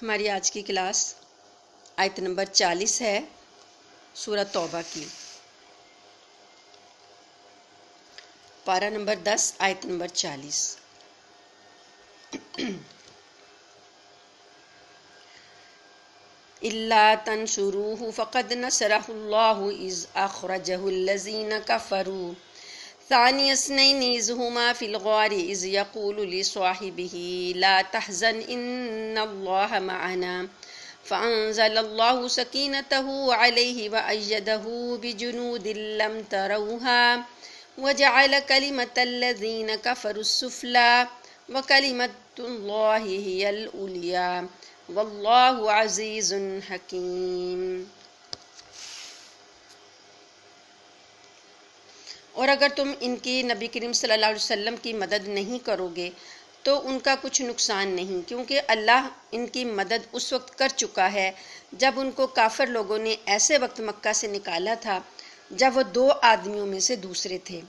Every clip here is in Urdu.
ہماری آج کی کلاس آیت نمبر 40 ہے سورہ توبہ کی، پارہ نمبر 10 آیت نمبر 40۔ إِلَّا تَنْصُرُوهُ فَقَدْ نَصَرَهُ اللَّهُ إِذْ أَخْرَجَهُ الَّذِينَ كَفَرُوا ثَانِيَ اثْنَيْنِ إِذْ هُمَا فِي الْغَارِ إِذْ يَقُولُ لِصَاحِبِهِ لَا تَحْزَنْ إِنَّ اللَّهَ مَعَنَا فَأَنزَلَ اللَّهُ سَكِينَتَهُ عَلَيْهِ وَأَيَّدَهُ بِجُنُودٍ لَّمْ تَرَوْهَا وَجَعَلَ كَلِمَةَ الَّذِينَ كَفَرُوا السُّفْلَىٰ وَكَلِمَةُ اللَّهِ هِيَ الْعُلْيَا واللہ عزیز حکیم۔ اور اگر تم ان کی نبی کریم صلی اللہ علیہ وسلم کی مدد نہیں کرو گے تو ان کا کچھ نقصان نہیں، کیونکہ اللہ ان کی مدد اس وقت کر چکا ہے جب ان کو کافر لوگوں نے ایسے وقت مکہ سے نکالا تھا جب وہ دو آدمیوں میں سے دوسرے تھے،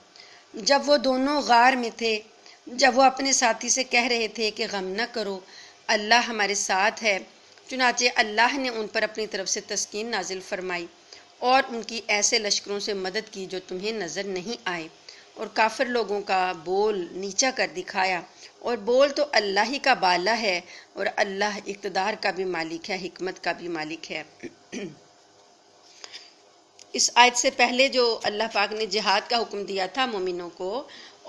جب وہ دونوں غار میں تھے، جب وہ اپنے ساتھی سے کہہ رہے تھے کہ غم نہ کرو، اللہ ہمارے ساتھ ہے۔ چنانچہ اللہ نے ان پر اپنی طرف سے تسکین نازل فرمائی اور ان کی ایسے لشکروں سے مدد کی جو تمہیں نظر نہیں آئے، اور کافر لوگوں کا بول نیچا کر دکھایا، اور بول تو اللہ ہی کا بالا ہے، اور اللہ اقتدار کا بھی مالک ہے، حکمت کا بھی مالک ہے۔ اس آیت سے پہلے جو اللہ پاک نے جہاد کا حکم دیا تھا مومنوں کو،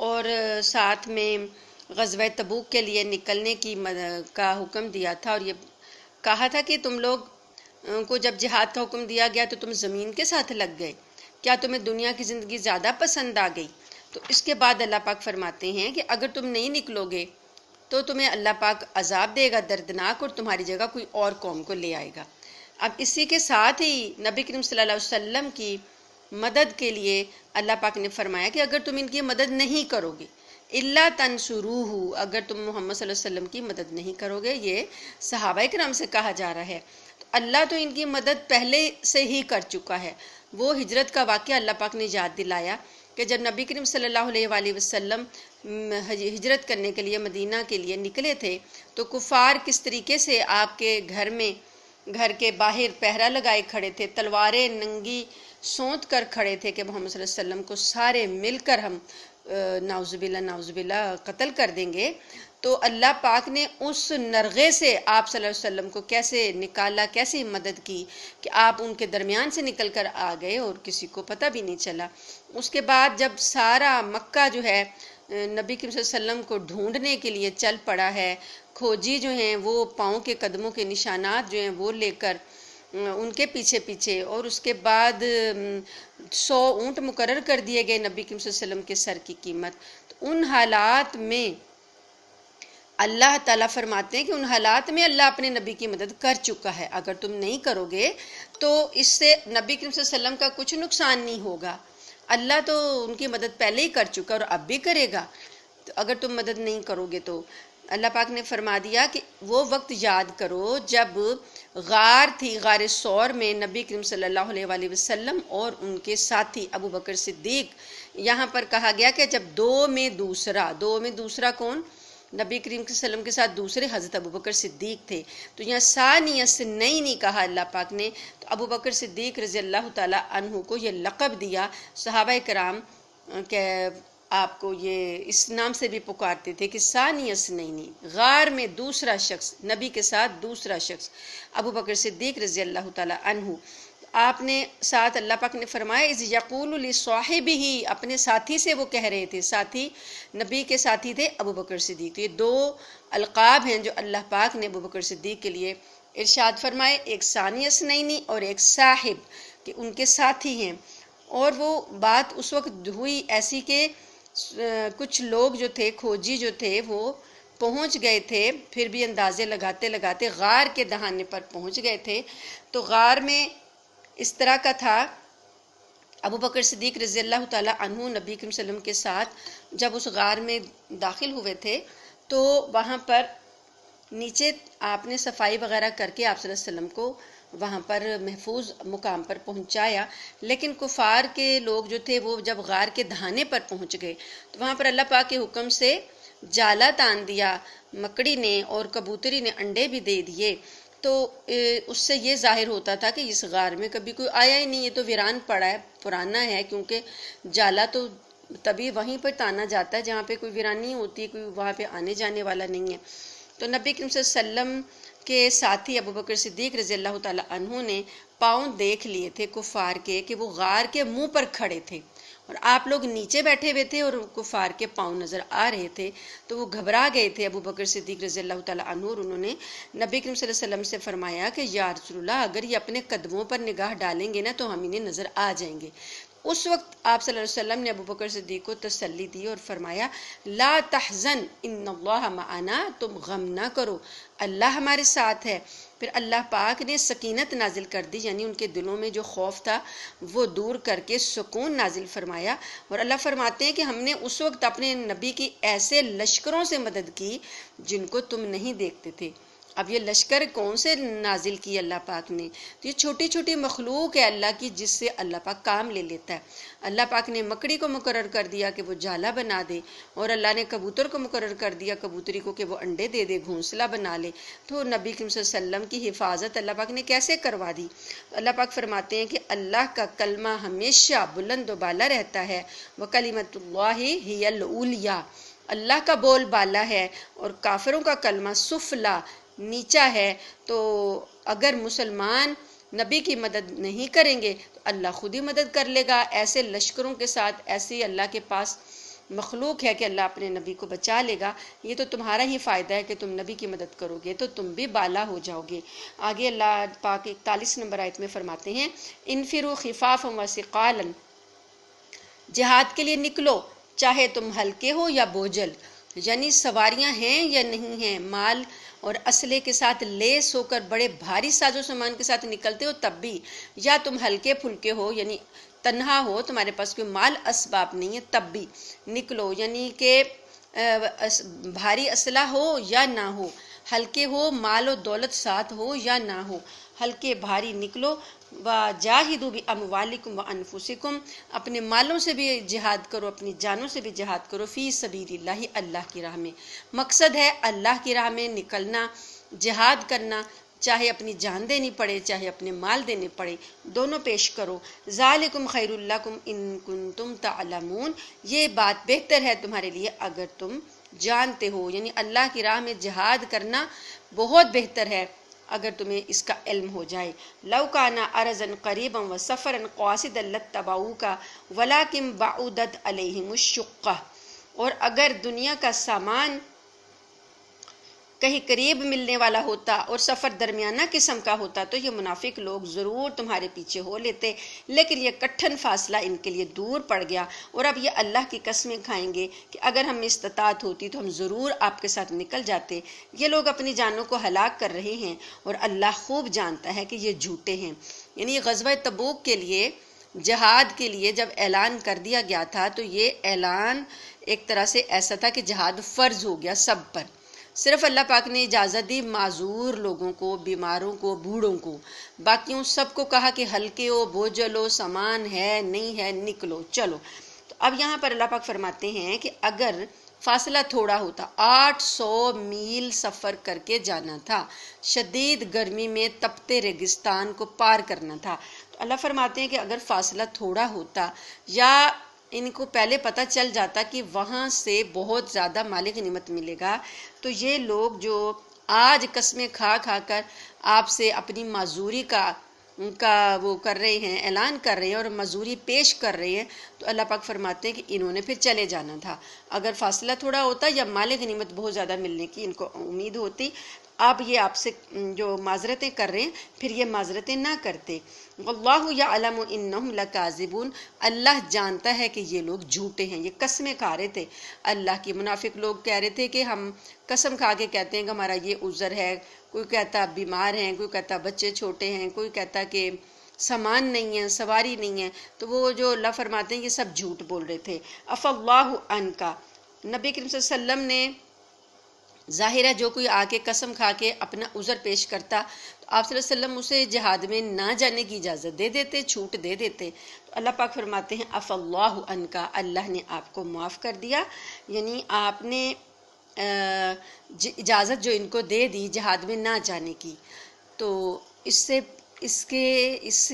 اور ساتھ میں غزوہ تبوک کے لیے نکلنے کا حکم دیا تھا، اور یہ کہا تھا کہ تم لوگ کو جب جہاد کا حکم دیا گیا تو تم زمین کے ساتھ لگ گئے، کیا تمہیں دنیا کی زندگی زیادہ پسند آ گئی؟ تو اس کے بعد اللہ پاک فرماتے ہیں کہ اگر تم نہیں نکلو گے تو تمہیں اللہ پاک عذاب دے گا دردناک، اور تمہاری جگہ کوئی اور قوم کو لے آئے گا۔ اب اسی کے ساتھ ہی نبی کریم صلی اللہ علیہ وسلم کی مدد کے لیے اللہ پاک نے فرمایا کہ اگر تم ان کی مدد نہیں کرو گے، اللہ تنصروہ، اگر تم محمد صلی اللہ علیہ وسلم کی مدد نہیں کرو گے، یہ صحابہ کرام سے کہا جا رہا ہے۔ تو اللہ تو ان کی مدد پہلے سے ہی کر چکا ہے۔ وہ ہجرت کا واقعہ اللہ پاک نے یاد دلایا کہ جب نبی کریم صلی اللہ علیہ وآلہ وسلم ہجرت کرنے کے لیے مدینہ کے لیے نکلے تھے تو کفار کس طریقے سے آپ کے گھر کے باہر پہرا لگائے کھڑے تھے، تلواریں ننگی سونت کر کھڑے تھے کہ محمد صلی اللہ علیہ وسلم کو سارے مل کر ہم نعوذ باللہ قتل کر دیں گے۔ تو اللہ پاک نے اس نرغے سے آپ صلی اللہ علیہ وسلم کو کیسے نکالا، کیسے مدد کی کہ آپ ان کے درمیان سے نکل کر آ گئے اور کسی کو پتہ بھی نہیں چلا۔ اس کے بعد جب سارا مکہ جو ہے نبی کریم صلی اللہ علیہ وسلم کو ڈھونڈنے کے لیے چل پڑا ہے، کھوجی جو ہیں وہ پاؤں کے قدموں کے نشانات جو ہیں وہ لے کر ان کے پیچھے، اور اس کے بعد 100 اونٹ مقرر کر دیے گئے نبی کریم صلی اللہ علیہ وسلم کے سر کی قیمت۔ تو ان حالات میں اللہ تعالیٰ فرماتے ہیں کہ ان حالات میں اللہ اپنے نبی کی مدد کر چکا ہے، اگر تم نہیں کرو گے تو اس سے نبی کریم صلی اللہ علیہ وسلم کا کچھ نقصان نہیں ہوگا۔ اللہ تو ان کی مدد پہلے ہی کر چکا اور اب بھی کرے گا، تو اگر تم مدد نہیں کرو گے تو اللہ پاک نے فرما دیا کہ وہ وقت یاد کرو جب غار تھی، غار ثور میں نبی کریم صلی اللہ علیہ وآلہ وسلم اور ان کے ساتھی ابو بکر صدیق، یہاں پر کہا گیا کہ جب دو میں دوسرا کون؟ نبی کریم صلی اللہ علیہ وسلم کے ساتھ دوسرے حضرت ابو بکر صدیق تھے۔ تو یہاں ثانی اثنین کہا اللہ پاک نے، تو ابو بکر صدیق رضی اللہ تعالیٰ عنہ کو یہ لقب دیا۔ صحابہ کرام کہ آپ کو یہ اس نام سے بھی پکارتے تھے کہ ثانی اثنین، غار میں دوسرا شخص، نبی کے ساتھ دوسرا شخص ابو بکر صدیق رضی اللہ تعالیٰ عنہ۔ آپ نے ساتھ اللہ پاک نے فرمایا اذ یقول لصاحبہ، اپنے ساتھی سے وہ کہہ رہے تھے، ساتھی نبی کے ساتھی تھے ابو بکر صدیق۔ یہ دو القاب ہیں جو اللہ پاک نے ابو بکر صدیق کے لیے ارشاد فرمائے، ایک ثانی اثنین اور ایک صاحب، کہ ان کے ساتھی ہیں۔ اور وہ بات اس وقت ہوئی ایسی کہ کچھ لوگ جو تھے، کھوجی جو تھے، وہ پہنچ گئے تھے، پھر بھی اندازے لگاتے غار کے دہانے پر پہنچ گئے تھے۔ تو غار میں اس طرح کا تھا، ابو بکر صدیق رضی اللہ تعالیٰ عنہ نبی کریم صلی اللہ علیہ وسلم کے ساتھ جب اس غار میں داخل ہوئے تھے تو وہاں پر نیچے آپ نے صفائی وغیرہ کر کے آپ صلی اللہ علیہ وسلم کو وہاں پر محفوظ مقام پر پہنچایا، لیکن کفار کے لوگ جو تھے وہ جب غار کے دہانے پر پہنچ گئے تو وہاں پر اللہ پاک کے حکم سے جالا تان دیا، مکڑی نے اور کبوتری نے انڈے بھی دے دیے تو اس سے یہ ظاہر ہوتا تھا کہ اس غار میں کبھی کوئی آیا ہی نہیں، یہ تو ویران پڑا ہے، پرانا ہے، کیونکہ جالا تو تبھی وہیں پر تانا جاتا ہے جہاں پہ کوئی ویرانی ہوتی ہے، کوئی وہاں پہ آنے جانے والا نہیں ہے۔ تو نبی کریم صلی اللہ علیہ وسلم کے ساتھی ابوبکر صدیق رضی اللہ تعالیٰ عنہ نے پاؤں دیکھ لیے تھے کفار کے کہ وہ غار کے منہ پر کھڑے تھے اور آپ لوگ نیچے بیٹھے ہوئے تھے اور کفار کے پاؤں نظر آ رہے تھے، تو وہ گھبرا گئے تھے ابوبکر صدیق رضی اللہ تعالیٰ عنہ، اور انہوں نے نبی کریم صلی اللہ علیہ وسلم سے فرمایا کہ یا رسول اللہ اگر یہ اپنے قدموں پر نگاہ ڈالیں گے نا تو ہم انہیں نظر آ جائیں گے۔ اس وقت آپ صلی اللہ علیہ وسلم نے ابوبکر صدیق کو تسلی دی اور فرمایا لا تحزن ان اللہ معنا، تم غم نہ کرو، اللہ ہمارے ساتھ ہے۔ پھر اللہ پاک نے سکینت نازل کر دی، یعنی ان کے دلوں میں جو خوف تھا وہ دور کر کے سکون نازل فرمایا، اور اللہ فرماتے ہیں کہ ہم نے اس وقت اپنے نبی کی ایسے لشکروں سے مدد کی جن کو تم نہیں دیکھتے تھے۔ اب یہ لشکر کون سے نازل کی اللہ پاک نے؟ تو یہ چھوٹی چھوٹی مخلوق ہے اللہ کی جس سے اللہ پاک کام لے لیتا ہے۔ اللہ پاک نے مکڑی کو مقرر کر دیا کہ وہ جالا بنا دے، اور اللہ نے کبوتر کو مقرر کر دیا کبوتری کو کہ وہ انڈے دے دے، گھونسلہ بنا لے۔ تو نبی کریم صلی اللہ علیہ وسلم کی حفاظت اللہ پاک نے کیسے کروا دی؟ اللہ پاک فرماتے ہیں کہ اللہ کا کلمہ ہمیشہ بلند و بالا رہتا ہے، وَكَلِمَةُ اللَّهِ هِيَ الْعُلْيَا، اللہ کا بول بالا ہے اور کافروں کا کلمہ سفلا، نیچا ہے۔ تو اگر مسلمان نبی کی مدد نہیں کریں گے تو اللہ خود ہی مدد کر لے گا، ایسے لشکروں کے ساتھ ایسی اللہ کے پاس مخلوق ہے کہ اللہ اپنے نبی کو بچا لے گا۔ یہ تو تمہارا ہی فائدہ ہے کہ تم نبی کی مدد کرو گے تو تم بھی بالا ہو جاؤ گے۔ آگے اللہ پاک 41 نمبر آیت میں فرماتے ہیں انفروا خفافا وثقالا، جہاد کے لیے نکلو چاہے تم ہلکے ہو یا بوجھل، یعنی سواریاں ہیں یا نہیں ہیں، مال اور اسلحے کے ساتھ لیس ہو کر بڑے بھاری ساز و سامان کے ساتھ نکلتے ہو تب بھی، یا تم ہلکے پھلکے ہو یعنی تنہا ہو، تمہارے پاس کوئی مال اسباب نہیں ہے تب بھی نکلو، یعنی کہ بھاری اسلحہ ہو یا نہ ہو، ہلکے ہو، مال و دولت ساتھ ہو یا نہ ہو، ہلکے بھاری نکلو۔ وَجَاهِدُوا بِأَمْوَالِكُمْ وَأَنفُسِكُمْ، اپنے مالوں سے بھی جہاد کرو، اپنی جانوں سے بھی جہاد کرو، فی سبیل اللہ، اللہ کی راہ میں۔ مقصد ہے اللہ کی راہ میں نکلنا، جہاد کرنا، چاہے اپنی جان دینی پڑے چاہے اپنے مال دینے پڑے، دونوں پیش کرو۔ ذَلِكُمْ خَيْرٌ لَكُمْ إِن كُنتُمْ تَعْلَمُونَ، یہ بات بہتر ہے تمہارے لیے اگر تم جانتے ہو، یعنی اللہ کی راہ میں جہاد کرنا بہت بہتر ہے اگر تمہیں اس کا علم ہو جائے۔ لَوْ كَانَ عَرَضًا قَرِيبًا وَسَفَرًا قَاصِدًا لَاتَّبَعُوكَ وَلَكِن بَعُدَتْ عَلَيْهِمُ الشُّقَّةُ، اور اگر دنیا کا سامان کہیں قریب ملنے والا ہوتا اور سفر درمیانہ قسم کا ہوتا تو یہ منافق لوگ ضرور تمہارے پیچھے ہو لیتے، لیکن یہ کٹھن فاصلہ ان کے لیے دور پڑ گیا، اور اب یہ اللہ کی قسمیں کھائیں گے کہ اگر ہم استطاعت ہوتی تو ہم ضرور آپ کے ساتھ نکل جاتے۔ یہ لوگ اپنی جانوں کو ہلاک کر رہے ہیں اور اللہ خوب جانتا ہے کہ یہ جھوٹے ہیں۔ یعنی غزوہ تبوک کے لیے، جہاد کے لیے جب اعلان کر دیا گیا تھا تو یہ اعلان ایک طرح سے ایسا تھا کہ جہاد فرض ہو گیا سب پر، صرف اللہ پاک نے اجازت دی معذور لوگوں کو، بیماروں کو، بوڑھوں کو، باقیوں سب کو کہا کہ ہلکے ہو، بوجھل ہو، سامان ہے نہیں ہے نکلو چلو۔ تو اب یہاں پر اللہ پاک فرماتے ہیں کہ اگر فاصلہ تھوڑا ہوتا، 800 میل سفر کر کے جانا تھا، شدید گرمی میں تپتے ریگستان کو پار کرنا تھا، تو اللہ فرماتے ہیں کہ اگر فاصلہ تھوڑا ہوتا یا ان کو پہلے پتہ چل جاتا کہ وہاں سے بہت زیادہ مال غنیمت ملے گا، تو یہ لوگ جو آج قسمیں کھا کھا کر آپ سے اپنی معذوری کا وہ کر رہے ہیں، اعلان کر رہے ہیں اور معذوری پیش کر رہے ہیں، تو اللہ پاک فرماتے ہیں کہ انہوں نے پھر چلے جانا تھا۔ اگر فاصلہ تھوڑا ہوتا یا مال غنیمت بہت زیادہ ملنے کی ان کو امید ہوتی، اب یہ آپ سے جو معذرتیں کر رہے ہیں پھر یہ معذرتیں نہ کرتے۔ واللہ یعلم انہم لکاذبون، اللہ جانتا ہے کہ یہ لوگ جھوٹے ہیں، یہ قسمیں کھا رہے تھے۔ اللہ کی منافق لوگ کہہ رہے تھے کہ ہم قسم کھا کے کہتے ہیں کہ ہمارا یہ عذر ہے، کوئی کہتا بیمار ہیں، کوئی کہتا بچے چھوٹے ہیں، کوئی کہتا کہ سامان نہیں ہے، سواری نہیں ہے، تو وہ جو اللہ فرماتے ہیں یہ سب جھوٹ بول رہے تھے۔ عفی اللہ عنک، نبی کریم صلی اللہ علیہ وسلم نے ظاہر ہے جو کوئی آ کے قسم کھا کے اپنا عذر پیش کرتا تو آپ صلی اللہ علیہ وسلم اسے جہاد میں نہ جانے کی اجازت دے دیتے، چھوٹ دے دیتے۔ تو اللہ پاک فرماتے ہیں عفی اللہ عنک، اللہ نے آپ کو معاف کر دیا، یعنی آپ نے اجازت جو ان کو دے دی جہاد میں نہ جانے کی، تو اس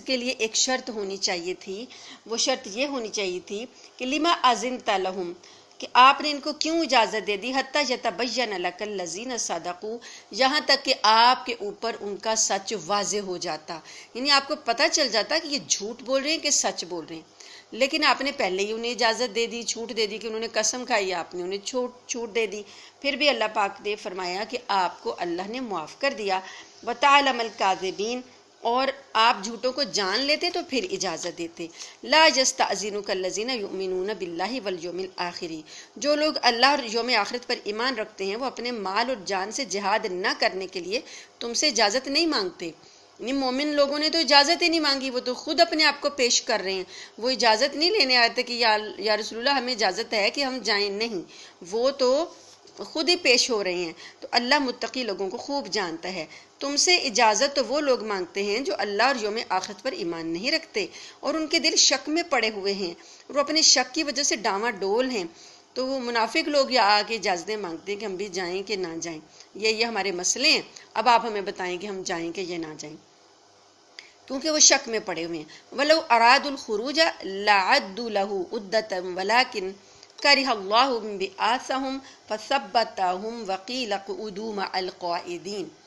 کے لیے ایک شرط ہونی چاہیے تھی۔ وہ شرط یہ ہونی چاہیے تھی کہ لما اذنت لہم، کہ آپ نے ان کو کیوں اجازت دے دی، حتی یتبین لک الذین صدقوا، یہاں تک کہ آپ کے اوپر ان کا سچ واضح ہو جاتا، یعنی آپ کو پتہ چل جاتا کہ یہ جھوٹ بول رہے ہیں کہ سچ بول رہے ہیں۔ لیکن آپ نے پہلے ہی انہیں اجازت دے دی، چھوٹ دے دی کہ انہوں نے قسم کھائی، آپ نے انہیں چھوٹ دے دی، پھر بھی اللہ پاک نے فرمایا کہ آپ کو اللہ نے معاف کر دیا۔ وَتَعْلَمَ الْكَاذِبِينَ، اور آپ جھوٹوں کو جان لیتے تو پھر اجازت دیتے۔ لا يستأذنك الذين يؤمنون بالله واليوم الآخر، جو لوگ اللہ اور یوم آخرت پر ایمان رکھتے ہیں وہ اپنے مال اور جان سے جہاد نہ کرنے کے لیے تم سے اجازت نہیں مانگتے۔ یعنی مومن لوگوں نے تو اجازت ہی نہیں مانگی، وہ تو خود اپنے آپ کو پیش کر رہے ہیں، وہ اجازت نہیں لینے آئے تھے کہ یا رسول اللہ ہمیں اجازت ہے کہ ہم جائیں، نہیں، وہ تو خود ہی پیش ہو رہے ہیں۔ تو اللہ متقی لوگوں کو خوب جانتا ہے۔ تم سے اجازت تو وہ لوگ مانگتے ہیں جو اللہ اور یوم آخرت پر ایمان نہیں رکھتے اور ان کے دل شک میں پڑے ہوئے ہیں، وہ اپنے شک کی وجہ سے ڈاواں ڈول ہیں۔ تو وہ منافق لوگ یا آگے اجازتیں مانگتے ہیں کہ ہم بھی جائیں کہ نہ جائیں، یہ ہمارے مسئلے ہیں، اب آپ ہمیں بتائیں کہ ہم جائیں کہ یہ نہ جائیں، کیونکہ وہ شک میں پڑے ہوئے ہیں۔ وَلَوْ أَرَادُوا الْخُرُوجَ لَعَدُّوا لَهُ عُدَّةً وَلَكِنْ كَرِهَ اللَّهُ بِبَعْثِهِمْ فَثَبَّتَهُمْ وَقِيلَ اقْعُدُوا مَعَ الْقَاعِدِينَ۔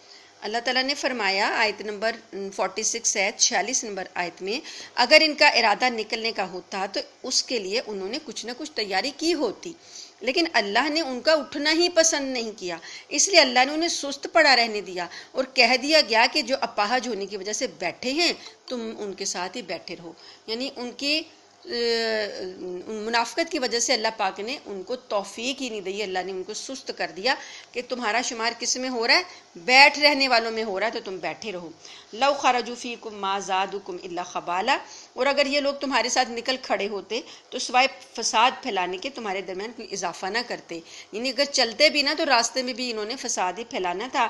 اللہ تعالیٰ نے فرمایا آیت نمبر 46 ہے، 46 نمبر آیت میں، اگر ان کا ارادہ نکلنے کا ہوتا تو اس کے لیے انہوں نے کچھ نہ کچھ تیاری کی ہوتی، لیکن اللہ نے ان کا اٹھنا ہی پسند نہیں کیا، اس لیے اللہ نے انہیں سست پڑا رہنے دیا اور کہہ دیا گیا کہ جو اپاہج ہونے کی وجہ سے بیٹھے ہیں تم ان کے ساتھ ہی بیٹھے رہو۔ یعنی ان کی منافقت کی وجہ سے اللہ پاک نے ان کو توفیق ہی نہیں دی، اللہ نے ان کو سست کر دیا کہ تمہارا شمار کس میں ہو رہا ہے، بیٹھ رہنے والوں میں ہو رہا ہے، تو تم بیٹھے رہو۔ لو خرجوا فیکم ما زادوکم الا خبالا، اور اگر یہ لوگ تمہارے ساتھ نکل کھڑے ہوتے تو سوائے فساد پھیلانے کے تمہارے درمیان کوئی اضافہ نہ کرتے، یعنی اگر چلتے بھی نا تو راستے میں بھی انہوں نے فساد ہی پھیلانا تھا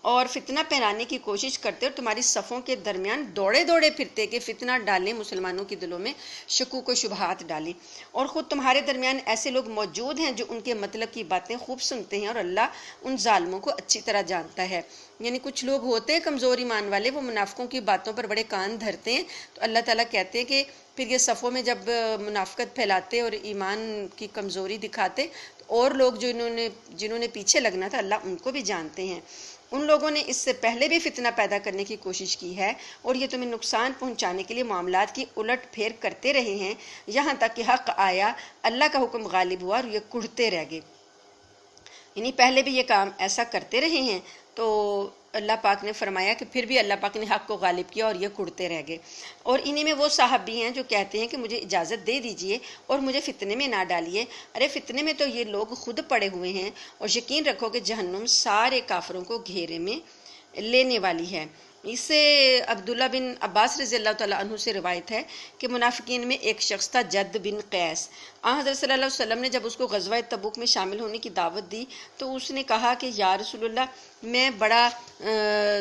اور فتنہ پھیلانے کی کوشش کرتے اور تمہاری صفوں کے درمیان دوڑے پھرتے کہ فتنہ ڈالیں، مسلمانوں کے دلوں میں شکوک و شبہات ڈالیں، اور خود تمہارے درمیان ایسے لوگ موجود ہیں جو ان کے مطلب کی باتیں خوب سنتے ہیں اور اللہ ان ظالموں کو اچھی طرح جانتا ہے۔ یعنی کچھ لوگ ہوتے ہیں کمزور ایمان والے، وہ منافقوں کی باتوں پر بڑے کان دھرتے ہیں، تو اللہ تعالیٰ کہتے ہیں کہ پھر یہ صفوں میں جب منافقت پھیلاتے اور ایمان کی کمزوری دکھاتے تو اور لوگ جنہوں نے پیچھے لگنا تھا اللہ ان کو بھی جانتے ہیں۔ ان لوگوں نے اس سے پہلے بھی فتنہ پیدا کرنے کی کوشش کی ہے اور یہ تمہیں نقصان پہنچانے کے لیے معاملات کی الٹ پھیر کرتے رہے ہیں، یہاں تک کہ حق آیا، اللہ کا حکم غالب ہوا اور یہ کڑھتے رہ گئے۔ یعنی پہلے بھی یہ کام ایسا کرتے رہے ہیں، تو اللہ پاک نے فرمایا کہ پھر بھی اللہ پاک نے حق کو غالب کیا اور یہ کڑھتے رہ گئے۔ اور انہی میں وہ صاحب بھی ہیں جو کہتے ہیں کہ مجھے اجازت دے دیجئے اور مجھے فتنے میں نہ ڈالیے۔ ارے فتنے میں تو یہ لوگ خود پڑے ہوئے ہیں، اور یقین رکھو کہ جہنم سارے کافروں کو گھیرے میں لینے والی ہے۔ اس سے عبداللہ بن عباس رضی اللہ تعالیٰ عنہ سے روایت ہے کہ منافقین میں ایک شخص تھا جد بن قیس۔ حضرت صلی اللہ علیہ وسلم نے جب اس کو غزوہ تبوک میں شامل ہونے کی دعوت دی تو اس نے کہا کہ یا رسول اللہ، میں بڑا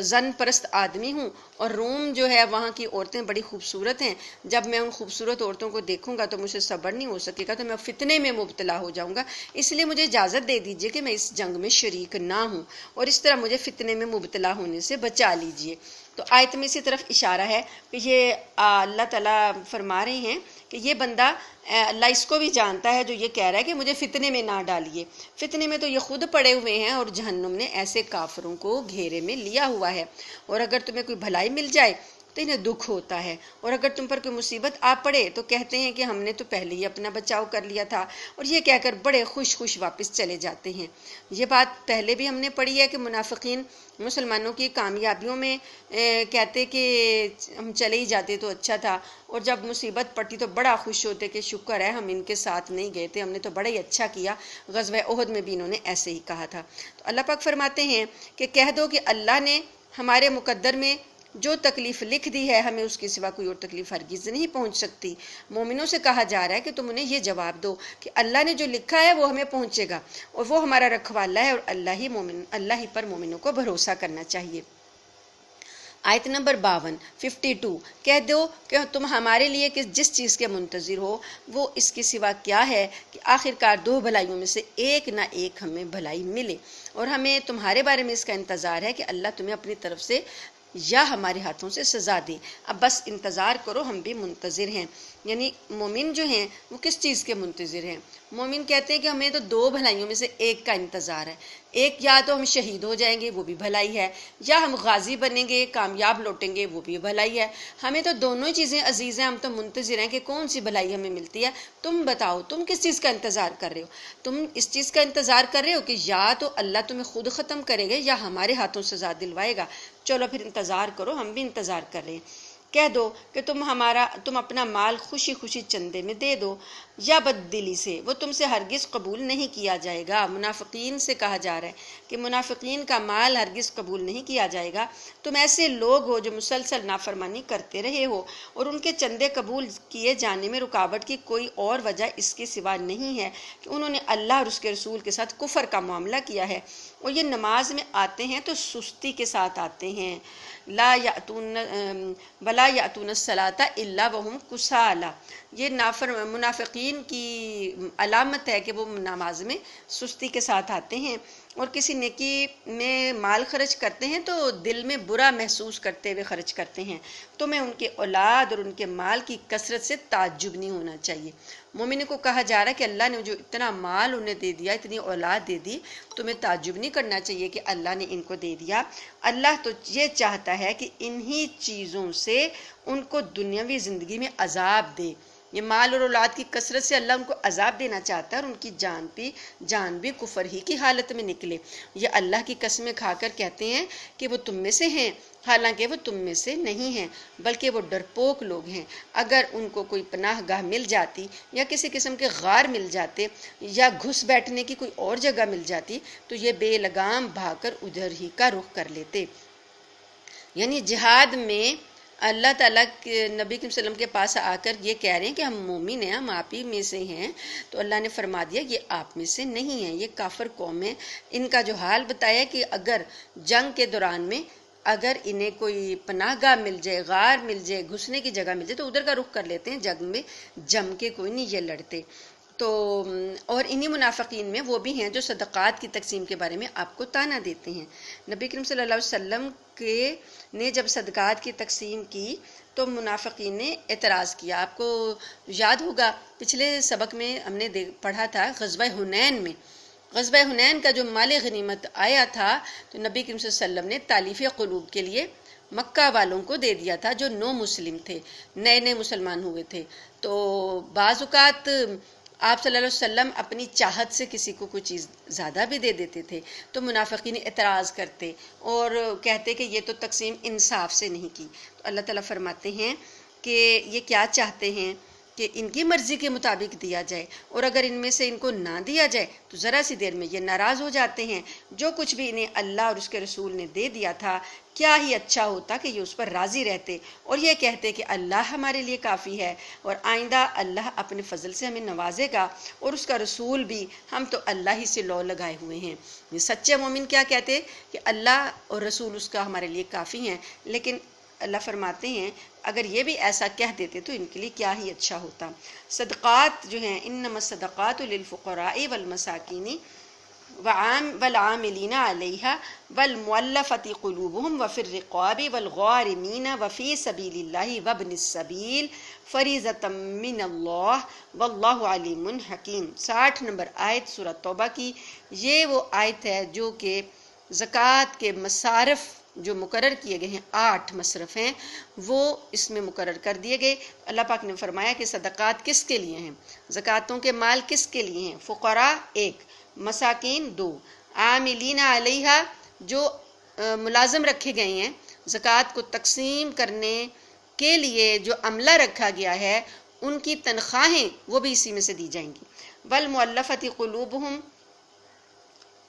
زن پرست آدمی ہوں اور روم جو ہے وہاں کی عورتیں بڑی خوبصورت ہیں، جب میں ان خوبصورت عورتوں کو دیکھوں گا تو مجھے صبر نہیں ہو سکے گا، تو میں فتنے میں مبتلا ہو جاؤں گا، اس لیے مجھے اجازت دے دیجئے کہ میں اس جنگ میں شریک نہ ہوں اور اس طرح مجھے فتنے میں مبتلا ہونے سے بچا لیجئے۔ تو آیت میں اسی طرف اشارہ ہے کہ یہ اللہ تعالیٰ فرما رہے ہیں کہ یہ بندہ اللہ اس کو بھی جانتا ہے جو یہ کہہ رہا ہے کہ مجھے فتنے میں نہ ڈالیے، فتنے میں تو یہ خود پڑے ہوئے ہیں اور جہنم نے ایسے کافروں کو گھیرے میں لیا ہوا ہے، اور اگر تمہیں کوئی بھلائی مل جائے تو انہیں دکھ ہوتا ہے، اور اگر تم پر کوئی مصیبت آ پڑے تو کہتے ہیں کہ ہم نے تو پہلے ہی اپنا بچاؤ کر لیا تھا، اور یہ کہہ کر بڑے خوش واپس چلے جاتے ہیں۔ یہ بات پہلے بھی ہم نے پڑھی ہے کہ منافقین مسلمانوں کی کامیابیوں میں کہتے کہ ہم چلے ہی جاتے تو اچھا تھا، اور جب مصیبت پڑتی تو بڑا خوش ہوتے کہ شکر ہے ہم ان کے ساتھ نہیں گئے تھے، ہم نے تو بڑا ہی اچھا کیا۔ غزوہ احد میں بھی انہوں نے ایسے ہی کہا تھا۔ تو اللہ پاک فرماتے ہیں کہ کہہ دو کہ اللہ نے ہمارے مقدر میں جو تکلیف لکھ دی ہے ہمیں اس کے سوا کوئی اور تکلیف ہرگز نہیں پہنچ سکتی۔ مومنوں سے کہا جا رہا ہے کہ تم انہیں یہ جواب دو کہ اللہ نے جو لکھا ہے وہ ہمیں پہنچے گا، اور وہ ہمارا رکھوالا ہے، اور اللہ ہی پر مومنوں کو بھروسہ کرنا چاہیے۔ آیت نمبر 52 52 کہہ دو کہ تم ہمارے لیے جس چیز کے منتظر ہو وہ اس کے سوا کیا ہے کہ آخرکار دو بھلائیوں میں سے ایک نہ ایک ہمیں بھلائی ملے، اور ہمیں تمہارے بارے میں اس کا انتظار ہے کہ اللہ تمہیں اپنی طرف سے یا ہمارے ہاتھوں سے سزا دے، اب بس انتظار کرو، ہم بھی منتظر ہیں۔ یعنی مومن جو ہیں وہ کس چیز کے منتظر ہیں؟ مومن کہتے ہیں کہ ہمیں تو دو بھلائیوں میں سے ایک کا انتظار ہے، ایک یا تو ہم شہید ہو جائیں گے وہ بھی بھلائی ہے، یا ہم غازی بنیں گے کامیاب لوٹیں گے وہ بھی بھلائی ہے، ہمیں تو دونوں ہی چیزیں عزیز ہیں، ہم تو منتظر ہیں کہ کون سی بھلائی ہمیں ملتی ہے۔ تم بتاؤ تم کس چیز کا انتظار کر رہے ہو؟ تم اس چیز کا انتظار کر رہے ہو کہ یا تو اللہ تمہیں خود ختم کرے گا یا ہمارے ہاتھوں سزا دلوائے گا؟ چلو پھر انتظار کرو، ہم بھی انتظار کر رہے ہیں۔ کہہ دو کہ تم اپنا مال خوشی خوشی چندے میں دے دو یا بددلی سے، وہ تم سے ہرگز قبول نہیں کیا جائے گا۔ منافقین سے کہا جا رہا ہے کہ منافقین کا مال ہرگز قبول نہیں کیا جائے گا۔ تم ایسے لوگ ہو جو مسلسل نافرمانی کرتے رہے ہو، اور ان کے چندے قبول کیے جانے میں رکاوٹ کی کوئی اور وجہ اس کے سوا نہیں ہے کہ انہوں نے اللہ اور اس کے رسول کے ساتھ کفر کا معاملہ کیا ہے، اور یہ نماز میں آتے ہیں تو سستی کے ساتھ آتے ہیں۔ لا یأتون ولا یأتون الصلاۃ الا وهم کسالى، یہ منافقین کی علامت ہے کہ وہ نماز میں سستی کے ساتھ آتے ہیں، اور کسی نیکی میں مال خرچ کرتے ہیں تو دل میں برا محسوس کرتے ہوئے خرچ کرتے ہیں۔ تمہیں ان کے اولاد اور ان کے مال کی کثرت سے تعجب نہیں ہونا چاہیے۔ مومن کو کہا جا رہا ہے کہ اللہ نے جو اتنا مال انہیں دے دیا، اتنی اولاد دے دی، تمہیں تعجب نہیں کرنا چاہیے کہ اللہ نے ان کو دے دیا۔ اللہ تو یہ چاہتا ہے کہ انہی چیزوں سے ان کو دنیاوی زندگی میں عذاب دے۔ یہ مال اور اولاد کی کثرت سے اللہ ان کو عذاب دینا چاہتا ہے، اور ان کی جان بھی کفر ہی کی حالت میں نکلے۔ یہ اللہ کی قسمیں کھا کر کہتے ہیں کہ وہ تم میں سے ہیں، حالانکہ وہ تم میں سے نہیں ہیں، بلکہ وہ ڈرپوک لوگ ہیں۔ اگر ان کو کوئی پناہ گاہ مل جاتی یا کسی قسم کے غار مل جاتے یا گھس بیٹھنے کی کوئی اور جگہ مل جاتی تو یہ بے لگام بھاگ کر ادھر ہی کا رخ کر لیتے۔ یعنی جہاد میں اللہ تعالیٰ کے نبی صلی اللہ علیہ وسلم کے پاس آ کر یہ کہہ رہے ہیں کہ ہم مومن ہیں، ہم آپ ہی میں سے ہیں، تو اللہ نے فرما دیا یہ آپ میں سے نہیں ہیں، یہ کافر قوم ہے۔ ان کا جو حال بتایا کہ اگر جنگ کے دوران میں اگر انہیں کوئی پناہ گاہ مل جائے، غار مل جائے، گھسنے کی جگہ مل جائے تو ادھر کا رخ کر لیتے ہیں، جنگ میں جم کے کوئی نہیں یہ لڑتے۔ تو اور انہی منافقین میں وہ بھی ہیں جو صدقات کی تقسیم کے بارے میں آپ کو طعنہ دیتے ہیں۔ نبی کریم صلی اللہ علیہ وسلم نے جب صدقات کی تقسیم کی تو منافقین نے اعتراض کیا۔ آپ کو یاد ہوگا پچھلے سبق میں ہم نے پڑھا تھا غزوہ حنین میں، غزوہ حنین کا جو مال غنیمت آیا تھا تو نبی کریم صلی اللہ علیہ وسلم نے تالیف قلوب کے لیے مکہ والوں کو دے دیا تھا جو نو مسلم تھے، نئے مسلمان ہوئے تھے۔ تو بعض اوقات آپ صلی اللہ علیہ وسلم اپنی چاہت سے کسی کو کوئی چیز زیادہ بھی دے دیتے تھے تو منافقین اعتراض کرتے اور کہتے کہ یہ تو تقسیم انصاف سے نہیں کی۔ تو اللہ تعالیٰ فرماتے ہیں کہ یہ کیا چاہتے ہیں کہ ان کی مرضی کے مطابق دیا جائے، اور اگر ان میں سے ان کو نہ دیا جائے تو ذرا سی دیر میں یہ ناراض ہو جاتے ہیں۔ جو کچھ بھی انہیں اللہ اور اس کے رسول نے دے دیا تھا کیا ہی اچھا ہوتا کہ یہ اس پر راضی رہتے اور یہ کہتے کہ اللہ ہمارے لیے کافی ہے، اور آئندہ اللہ اپنے فضل سے ہمیں نوازے گا، اور اس کا رسول بھی، ہم تو اللہ ہی سے لو لگائے ہوئے ہیں۔ یہ سچے مومن کیا کہتے کہ اللہ اور رسول اس کا ہمارے لیے کافی ہیں، لیکن اللہ فرماتے ہیں اگر یہ بھی ایسا کہہ دیتے تو ان کے لیے کیا ہی اچھا ہوتا۔ صدقات جو ہیں انما الصدقات للفقراء والمساکین والعاملین علیہا والمؤلفۃ قلوبہم وفی الرقاب والغارمین وفی سبیل اللہ وابن السبیل فریضۃ من اللہ واللہ علیم حکیم۔ 60 نمبر آیت سورہ توبہ کی یہ وہ آیت ہے جو کہ زکوٰۃ کے مصارف جو مقرر کیے گئے ہیں، 8 مصرف ہیں، وہ اس میں مقرر کر دیے گئے۔ اللہ پاک نے فرمایا کہ صدقات کس کے لیے ہیں، زکوٰۃوں کے مال کس کے لیے ہیں؟ فقراء 1، مساکین 2، عاملین علیہا جو ملازم رکھے گئے ہیں زکوٰۃ کو تقسیم کرنے کے لیے جو عملہ رکھا گیا ہے ان کی تنخواہیں وہ بھی اسی میں سے دی جائیں گی۔ والمؤلفۃ قلوبہم،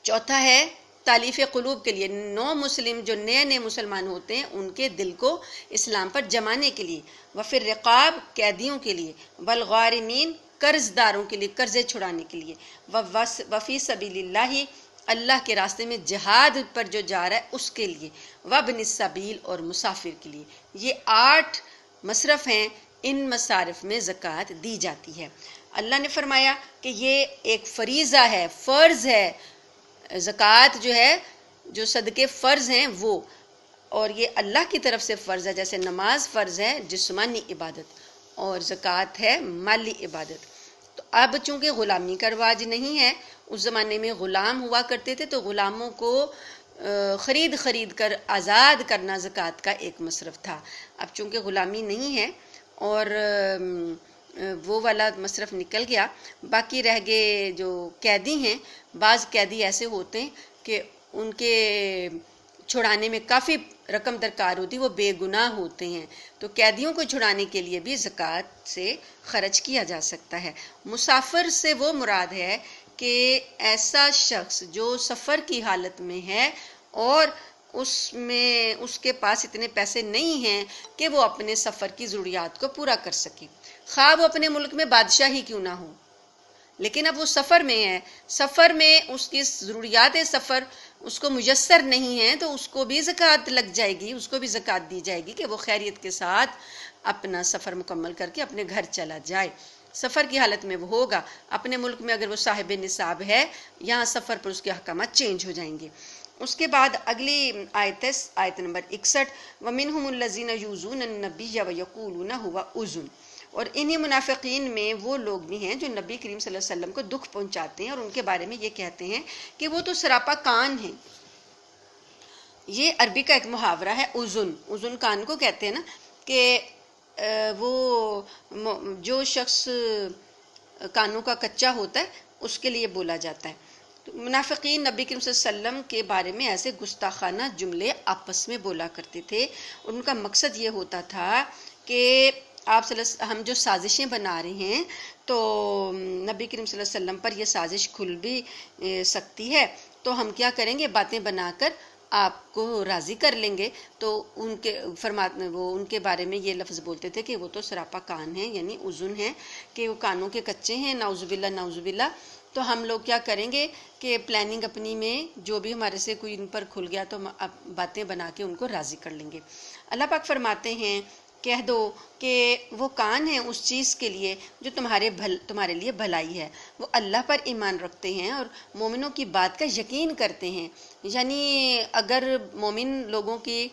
چوتھا ہے تالیف قلوب کے لیے، نو مسلم جو نئے مسلمان ہوتے ہیں ان کے دل کو اسلام پر جمانے کے لیے، وفی الرقاب قیدیوں کے لیے، والغارمین قرض داروں کے لیے، قرضے چھڑانے کے لیے، وفی سبیل اللہ اللہ کے راستے میں جہاد پر جو جا رہا ہے اس کے لیے، وابن السبیل اور مسافر کے لیے۔ یہ 8 مصرف ہیں، ان مصارف میں زکوٰۃ دی جاتی ہے۔ اللہ نے فرمایا کہ یہ ایک فریضہ ہے، فرض ہے، زکوٰۃ جو ہے، جو صدقے فرض ہیں وہ، اور یہ اللہ کی طرف سے فرض ہے، جیسے نماز فرض ہے جسمانی عبادت اور زکوٰۃ ہے مالی عبادت۔ تو اب چونکہ غلامی کا رواج نہیں ہے، اس زمانے میں غلام ہوا کرتے تھے تو غلاموں کو خرید کر آزاد کرنا زکوٰۃ کا ایک مصرف تھا۔ اب چونکہ غلامی نہیں ہے اور وہ والا مصرف نکل گیا، باقی رہ گئے جو قیدی ہیں۔ بعض قیدی ایسے ہوتے ہیں کہ ان کے چھڑانے میں کافی رقم درکار ہوتی، وہ بے گناہ ہوتے ہیں، تو قیدیوں کو چھڑانے کے لیے بھی زکوٰۃ سے خرچ کیا جا سکتا ہے۔ مسافر سے وہ مراد ہے کہ ایسا شخص جو سفر کی حالت میں ہے اور اس کے پاس اتنے پیسے نہیں ہیں کہ وہ اپنے سفر کی ضروریات کو پورا کر سکے، خواہ وہ اپنے ملک میں بادشاہ ہی کیوں نہ ہو، لیکن اب وہ سفر میں ہے، سفر میں اس کی ضروریات سفر اس کو میسر نہیں ہیں، تو اس کو بھی زکوٰۃ لگ جائے گی، اس کو بھی زکوٰۃ دی جائے گی کہ وہ خیریت کے ساتھ اپنا سفر مکمل کر کے اپنے گھر چلا جائے۔ سفر کی حالت میں وہ ہوگا، اپنے ملک میں اگر وہ صاحب نصاب ہے، یہاں سفر پر اس کے احکامات چینج ہو جائیں گے۔ اس کے بعد اگلی آیت ہے، آیت نمبر 61، وَمِنْهُمُ الَّذِينَ يُؤْذُونَ النَّبِيَّ وَيَقُولُونَ هُوَ أُذُنٌ، اور انہی منافقین میں وہ لوگ بھی ہیں جو نبی کریم صلی اللہ علیہ وسلم کو دکھ پہنچاتے ہیں اور ان کے بارے میں یہ کہتے ہیں کہ وہ تو سراپا کان ہیں۔ یہ عربی کا ایک محاورہ ہے، اذن، اذن کان کو کہتے ہیں نا، کہ وہ جو شخص کانوں کا کچا ہوتا ہے اس کے لیے بولا جاتا ہے۔ تو منافقین نبی کریم صلی اللہ علیہ وسلم کے بارے میں ایسے گستاخانہ جملے آپس میں بولا کرتے تھے، اور ان کا مقصد یہ ہوتا تھا کہ آپ صلی اللہ ہم جو سازشیں بنا رہے ہیں تو نبی کریم صلی اللہ علیہ وسلم پر یہ سازش کھل بھی سکتی ہے، تو ہم کیا کریں گے، باتیں بنا کر آپ کو راضی کر لیں گے۔ تو ان کے بارے میں یہ لفظ بولتے تھے کہ وہ تو سراپا کان ہیں، یعنی اذن ہیں، کہ وہ کانوں کے کچے ہیں، نعوذ باللہ نعوذ باللہ۔ تو ہم لوگ کیا کریں گے کہ پلاننگ اپنی میں جو بھی ہمارے سے کوئی ان پر کھل گیا تو ہم باتیں بنا کے ان کو راضی کر لیں گے۔ اللہ پاک فرماتے ہیں، کہہ دو کہ وہ کان ہیں اس چیز کے لیے جو تمہارے لیے بھلائی ہے، وہ اللہ پر ایمان رکھتے ہیں اور مومنوں کی بات کا یقین کرتے ہیں۔ یعنی اگر مومن لوگوں کے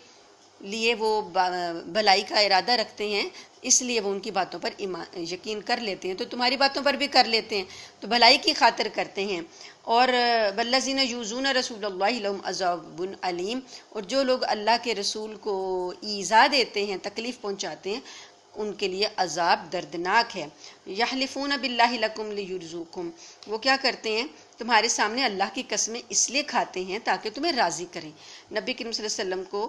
لیے وہ بھلائی کا ارادہ رکھتے ہیں، اس لیے وہ ان کی باتوں پر یقین کر لیتے ہیں، تو تمہاری باتوں پر بھی کر لیتے ہیں، تو بھلائی کی خاطر کرتے ہیں۔ اور والذین یؤذون رسول اللہ لہم عذاب علیم، اور جو لوگ اللہ کے رسول کو ایذا دیتے ہیں، تکلیف پہنچاتے ہیں، ان کے لیے عذاب دردناک ہے۔ یحلفون باللہ لکم لیرضوکم، وہ کیا کرتے ہیں، تمہارے سامنے اللہ کی قسمیں اس لیے کھاتے ہیں تاکہ تمہیں راضی کریں۔ نبی کریم صلی اللہ علیہ وسلم کو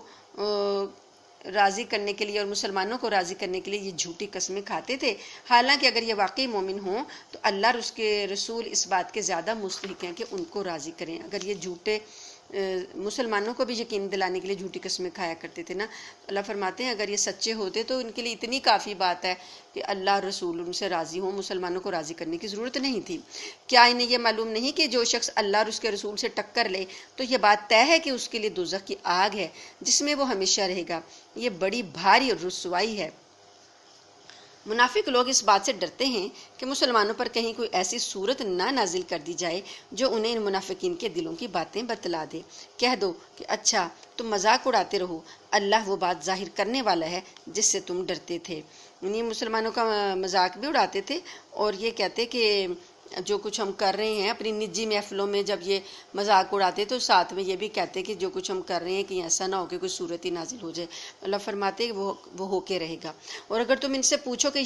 راضی کرنے کے لیے اور مسلمانوں کو راضی کرنے کے لیے یہ جھوٹی قسمیں کھاتے تھے، حالانکہ اگر یہ واقعی مومن ہوں تو اللہ اور اس کے رسول اس بات کے زیادہ مستحق ہیں کہ ان کو راضی کریں۔ اگر یہ جھوٹے مسلمانوں کو بھی یقین دلانے کے لیے جھوٹی قسمیں کھایا کرتے تھے نا، اللہ فرماتے ہیں اگر یہ سچے ہوتے تو ان کے لیے اتنی کافی بات ہے کہ اللہ اور رسول ان سے راضی ہوں، مسلمانوں کو راضی کرنے کی ضرورت نہیں تھی۔ کیا انہیں یہ معلوم نہیں کہ جو شخص اللہ اور اس کے رسول سے ٹکر لے تو یہ بات طے ہے کہ اس کے لیے دوزخ کی آگ ہے جس میں وہ ہمیشہ رہے گا، یہ بڑی بھاری رسوائی ہے۔ منافق لوگ اس بات سے ڈرتے ہیں کہ مسلمانوں پر کہیں کوئی ایسی صورت نہ نازل کر دی جائے جو انہیں ان منافقین کے دلوں کی باتیں بتلا دے۔ کہہ دو کہ اچھا تم مذاق اڑاتے رہو، اللہ وہ بات ظاہر کرنے والا ہے جس سے تم ڈرتے تھے۔ یعنی مسلمانوں کا مذاق بھی اڑاتے تھے اور یہ کہتے کہ جو کچھ ہم کر رہے ہیں اپنی نجی محفلوں میں جب یہ مذاق اڑاتے تو ساتھ میں یہ بھی کہتے کہ جو کچھ ہم کر رہے ہیں کہ ایسا نہ ہو کہ کوئی صورت ہی نازل ہو جائے۔ اللہ فرماتے کہ وہ ہو کے رہے گا، اور اگر تم ان سے پوچھو کہ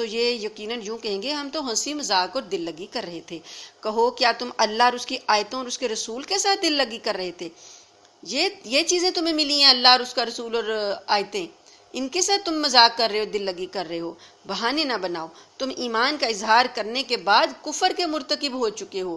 یہ یقیناً یوں کہیں گے ہم تو ہنسی مذاق اور دل لگی کر رہے تھے۔ کہو کیا تم اللہ اور اس کی آیتوں اور اس کے رسول کے ساتھ دل لگی کر رہے تھے؟ یہ چیزیں تمہیں ملی ہیں، اللہ اور اس کا رسول اور آیتیں، ان کے ساتھ تم مذاق کر رہے ہو، دل لگی کر رہے ہو۔ بہانے نہ بناؤ، تم ایمان کا اظہار کرنے کے بعد کفر کے مرتکب ہو چکے ہو۔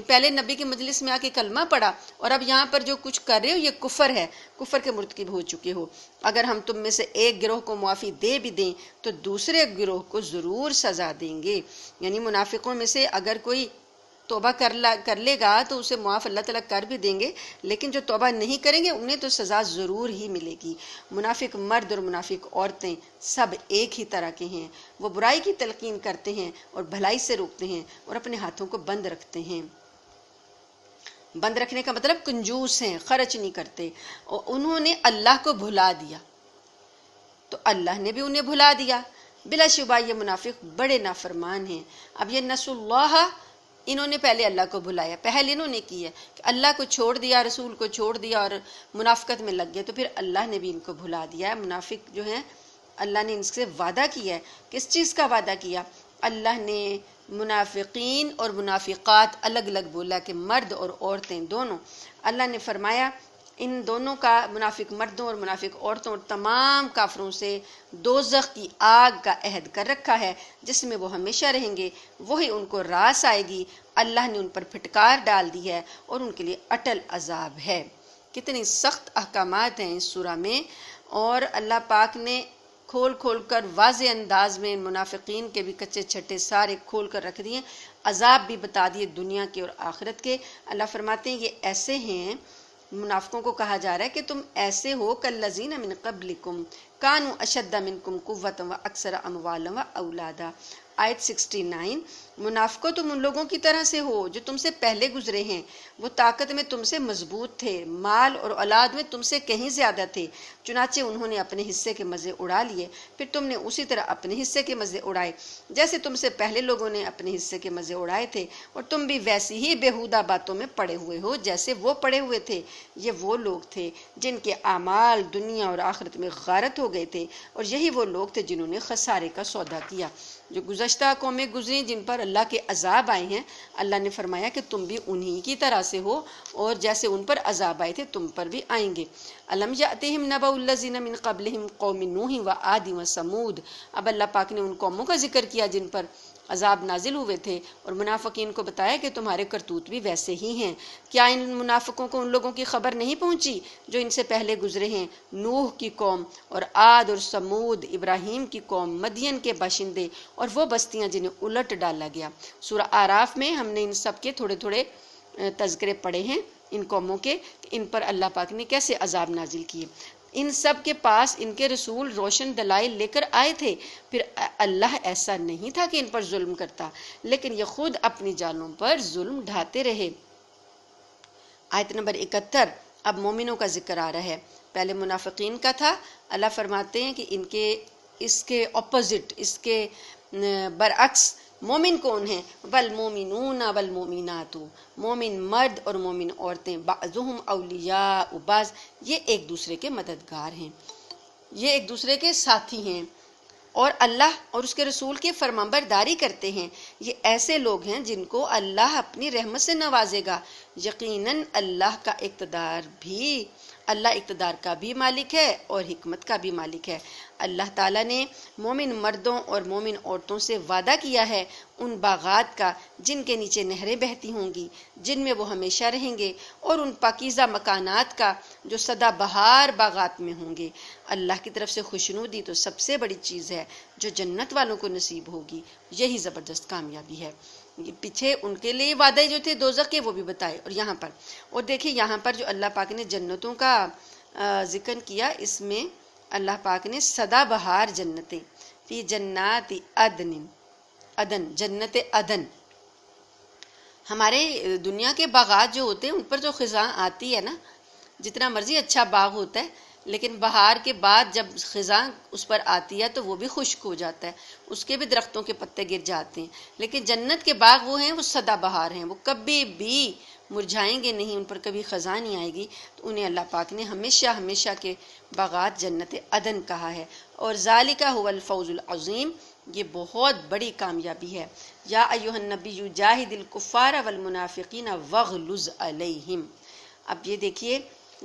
پہلے نبی کی مجلس میں آ کے کلمہ پڑھا اور اب یہاں پر جو کچھ کر رہے ہو یہ کفر ہے، کفر کے مرتکب ہو چکے ہو۔ اگر ہم تم میں سے ایک گروہ کو معافی دے بھی دیں تو دوسرے گروہ کو ضرور سزا دیں گے۔ یعنی منافقوں میں سے اگر کوئی توبہ کر لے گا تو اسے معاف اللہ تعالیٰ کر بھی دیں گے، لیکن جو توبہ نہیں کریں گے انہیں تو سزا ضرور ہی ملے گی۔ منافق مرد اور منافق عورتیں سب ایک ہی طرح کے ہیں، وہ برائی کی تلقین کرتے ہیں اور بھلائی سے روکتے ہیں اور اپنے ہاتھوں کو بند رکھتے ہیں۔ بند رکھنے کا مطلب کنجوس ہیں، خرچ نہیں کرتے، اور انہوں نے اللہ کو بھلا دیا تو اللہ نے بھی انہیں بھلا دیا۔ بلا شبہ یہ منافق بڑے نافرمان ہیں۔ اب یہ نسوا اللہ، انہوں نے پہلے اللہ کو بھلایا، پہل انہوں نے کی ہے کہ اللہ کو چھوڑ دیا، رسول کو چھوڑ دیا اور منافقت میں لگ گئے، تو پھر اللہ نے بھی ان کو بھلا دیا ہے۔ منافق جو ہیں اللہ نے ان سے وعدہ کیا ہے، کس چیز کا وعدہ کیا؟ اللہ نے منافقین اور منافقات الگ الگ بولا کہ مرد اور عورتیں دونوں، اللہ نے فرمایا ان دونوں کا، منافق مردوں اور منافق عورتوں اور تمام کافروں سے دوزخ کی آگ کا عہد کر رکھا ہے جس میں وہ ہمیشہ رہیں گے، وہی ان کو راس آئے گی۔ اللہ نے ان پر پھٹکار ڈال دی ہے اور ان کے لیے اٹل عذاب ہے۔ کتنی سخت احکامات ہیں اس سورہ میں، اور اللہ پاک نے کھول کھول کر واضح انداز میں منافقین کے بھی کچے چھٹے سارے کھول کر رکھ دیے، عذاب بھی بتا دیے دنیا کے اور آخرت کے۔ اللہ فرماتے ہیں یہ ایسے ہیں، منافقوں کو کہا جا رہا ہے کہ تم ایسے ہو کالذین من قبلکم کانوا اشد منکم قوۃ واکثر اموالا واولادا۔ آیت 69، منافقوں تم ان لوگوں کی طرح سے ہو جو تم سے پہلے گزرے ہیں، وہ طاقت میں تم سے مضبوط تھے، مال اور اولاد میں تم سے کہیں زیادہ تھے، چنانچہ انہوں نے اپنے حصے کے مزے اڑا لیے، پھر تم نے اسی طرح اپنے حصے کے مزے اڑائے جیسے تم سے پہلے لوگوں نے اپنے حصے کے مزے اڑائے تھے، اور تم بھی ویسی ہی بیہودہ باتوں میں پڑے ہوئے ہو جیسے وہ پڑے ہوئے تھے۔ یہ وہ لوگ تھے جن کے اعمال دنیا اور آخرت میں غارت ہو گئے تھے، اور یہی وہ لوگ تھے جنہوں نے خسارے کا سودا کیا۔ جو گزشتہ قومیں گزری جن پر اللہ کے عذاب آئے ہیں، اللہ نے فرمایا کہ تم بھی انہی کی طرح سے ہو، اور جیسے ان پر عذاب آئے تھے تم پر بھی آئیں گے۔ الم یأتہم نبأ الذین من قبلہم قوم نوح وعاد وثمود۔ اب اللہ پاک نے ان قوموں کا ذکر کیا جن پر عذاب نازل ہوئے تھے، اور منافقین کو بتایا کہ تمہارے کرتوت بھی ویسے ہی ہیں۔ کیا ان منافقوں کو ان لوگوں کی خبر نہیں پہنچی جو ان سے پہلے گزرے ہیں؟ نوح کی قوم اور عاد اور سمود، ابراہیم کی قوم، مدین کے باشندے اور وہ بستیاں جنہیں الٹ ڈالا گیا۔ سورہ اعراف میں ہم نے ان سب کے تھوڑے تھوڑے تذکرے پڑھے ہیں، ان قوموں کے، ان پر اللہ پاک نے کیسے عذاب نازل کیے۔ ان سب کے پاس ان کے رسول روشن دلائل لے کر آئے تھے، پھر اللہ ایسا نہیں تھا کہ ان پر ظلم کرتا، لیکن یہ خود اپنی جانوں پر ظلم ڈھاتے رہے۔ آیت نمبر 71، اب مومنوں کا ذکر آ رہا ہے۔ پہلے منافقین کا تھا، اللہ فرماتے ہیں کہ ان کے اس کے اپوزٹ، اس کے برعکس مومن کون ہیں؟ والمومنون والمومنات، مومن مرد اور مومن عورتیں، بعضهم اولیاء بعض، یہ ایک دوسرے کے مددگار ہیں، یہ ایک دوسرے کے ساتھی ہیں، اور اللہ اور اس کے رسول کی فرمانبرداری کرتے ہیں۔ یہ ایسے لوگ ہیں جن کو اللہ اپنی رحمت سے نوازے گا۔ یقیناً اللہ اقتدار کا بھی مالک ہے اور حکمت کا بھی مالک ہے۔ اللہ تعالیٰ نے مومن مردوں اور مومن عورتوں سے وعدہ کیا ہے ان باغات کا جن کے نیچے نہریں بہتی ہوں گی، جن میں وہ ہمیشہ رہیں گے، اور ان پاکیزہ مکانات کا جو سدا بہار باغات میں ہوں گے۔ اللہ کی طرف سے خوشنودی تو سب سے بڑی چیز ہے جو جنت والوں کو نصیب ہوگی، یہی زبردست کامیابی ہے۔ پیچھے ان کے لیے وعدے جو تھے دوزخ کے وہ بھی بتائے، اور یہاں پر، اور دیکھیں یہاں پر جو اللہ پاک نے جنتوں کا ذکر کیا، اس میں اللہ پاک نے سدا بہار جنتیں، فی جنات عدن، جنت عدن۔ ہمارے دنیا کے باغات جو ہوتے ہیں ان پر جو خزاں آتی ہے نا، جتنا مرضی اچھا باغ ہوتا ہے، لیکن بہار کے بعد جب خزاں اس پر آتی ہے تو وہ بھی خشک ہو جاتا ہے، اس کے بھی درختوں کے پتے گر جاتے ہیں، لیکن جنت کے باغ وہ ہیں، وہ سدا بہار ہیں، وہ کبھی بھی مرجھائیں گے نہیں، ان پر کبھی خزاں نہیں آئے گی، تو انہیں اللہ پاک نے ہمیشہ ہمیشہ کے باغات جنت عدن کہا ہے۔ اور ذالک هو الفوز العظیم، یہ بہت بڑی کامیابی ہے۔ یا ایھا النبی جاہد الکفار والمنافقین واغلظ علیہم۔ اب یہ دیکھیے،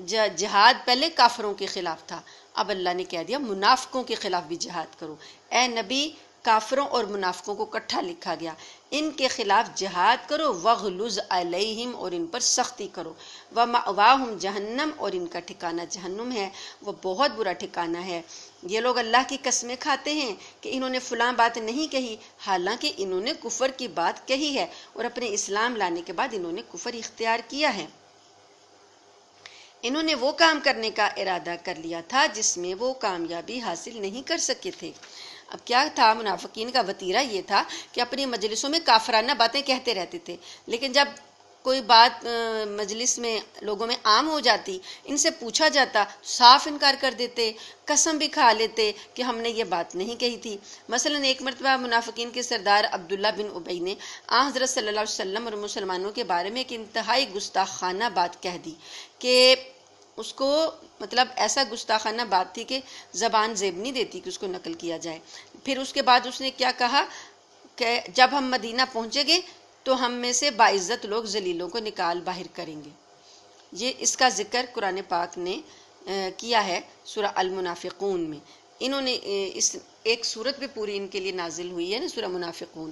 جہاد پہلے کافروں کے خلاف تھا، اب اللہ نے کہہ دیا منافقوں کے خلاف بھی جہاد کرو۔ اے نبی کافروں اور منافقوں کو اکٹھا لکھا گیا۔ ان کے خلاف جہاد کرو، وغلظ علیہم، اور ان پر سختی کرو، ومأواہم جہنم، اور ان کا ٹھکانہ جہنم ہے، وہ بہت برا ٹھکانہ ہے۔ یہ لوگ اللہ کی قسمیں کھاتے ہیں کہ انہوں نے فلاں بات نہیں کہی، حالانکہ انہوں نے کفر کی بات کہی ہے اور اپنے اسلام لانے کے بعد انہوں نے کفر اختیار کیا ہے۔ انہوں نے وہ کام کرنے کا ارادہ کر لیا تھا جس میں وہ کامیابی حاصل نہیں کر سکے تھے۔ اب کیا تھا، منافقین کا وتیرہ یہ تھا کہ اپنی مجلسوں میں کافرانہ باتیں کہتے رہتے تھے، لیکن جب کوئی بات مجلس میں لوگوں میں عام ہو جاتی، ان سے پوچھا جاتا، صاف انکار کر دیتے، قسم بھی کھا لیتے کہ ہم نے یہ بات نہیں کہی تھی۔ مثلا ایک مرتبہ منافقین کے سردار عبداللہ بن ابی نے حضرت صلی اللہ علیہ وسلم اور مسلمانوں کے بارے میں ایک انتہائی گستاخانہ بات کہہ دی کہ اس کو مطلب ایسا گستاخانہ بات تھی کہ زبان زیب نہیں دیتی کہ اس کو نقل کیا جائے۔ پھر اس کے بعد اس نے کیا کہا کہ جب ہم مدینہ پہنچیں گے تو ہم میں سے باعزت لوگ ذلیلوں کو نکال باہر کریں گے۔ یہ اس کا ذکر قرآن پاک نے کیا ہے سورہ المنافقون میں۔ انہوں نے اس ایک صورت بھی پوری ان کے لیے نازل ہوئی ہے نا، سورہ منافقون،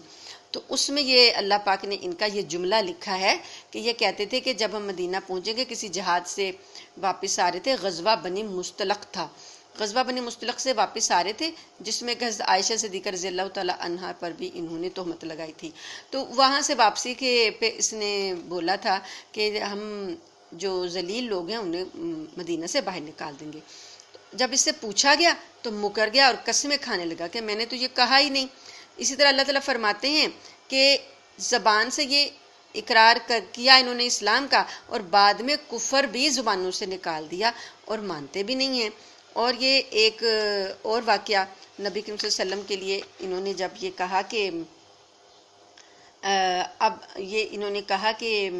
تو اس میں یہ اللہ پاک نے ان کا یہ جملہ لکھا ہے کہ یہ کہتے تھے کہ جب ہم مدینہ پہنچیں گے، کسی جہاد سے واپس آ رہے تھے، غزوہ بنی مستلق تھا، غزوہ بنی مستلق سے واپس آ رہے تھے، جس میں عائشہ صدیقہ رضی اللہ تعالی عنہا پر بھی انہوں نے تہمت لگائی تھی۔ تو وہاں سے واپسی کے پہ اس نے بولا تھا کہ ہم جو ذلیل لوگ ہیں انہیں مدینہ سے باہر نکال دیں گے۔ جب اس سے پوچھا گیا تو مکر گیا اور قسمیں کھانے لگا کہ میں نے تو یہ کہا ہی نہیں۔ اسی طرح اللہ تعالیٰ فرماتے ہیں کہ زبان سے یہ اقرار کیا انہوں نے اسلام کا، اور بعد میں کفر بھی زبانوں سے نکال دیا اور مانتے بھی نہیں ہیں۔ اور یہ ایک اور واقعہ نبی کریم صلی اللہ علیہ وسلم کے لیے انہوں نے جب یہ کہا کہ اب یہ انہوں نے کہا کہ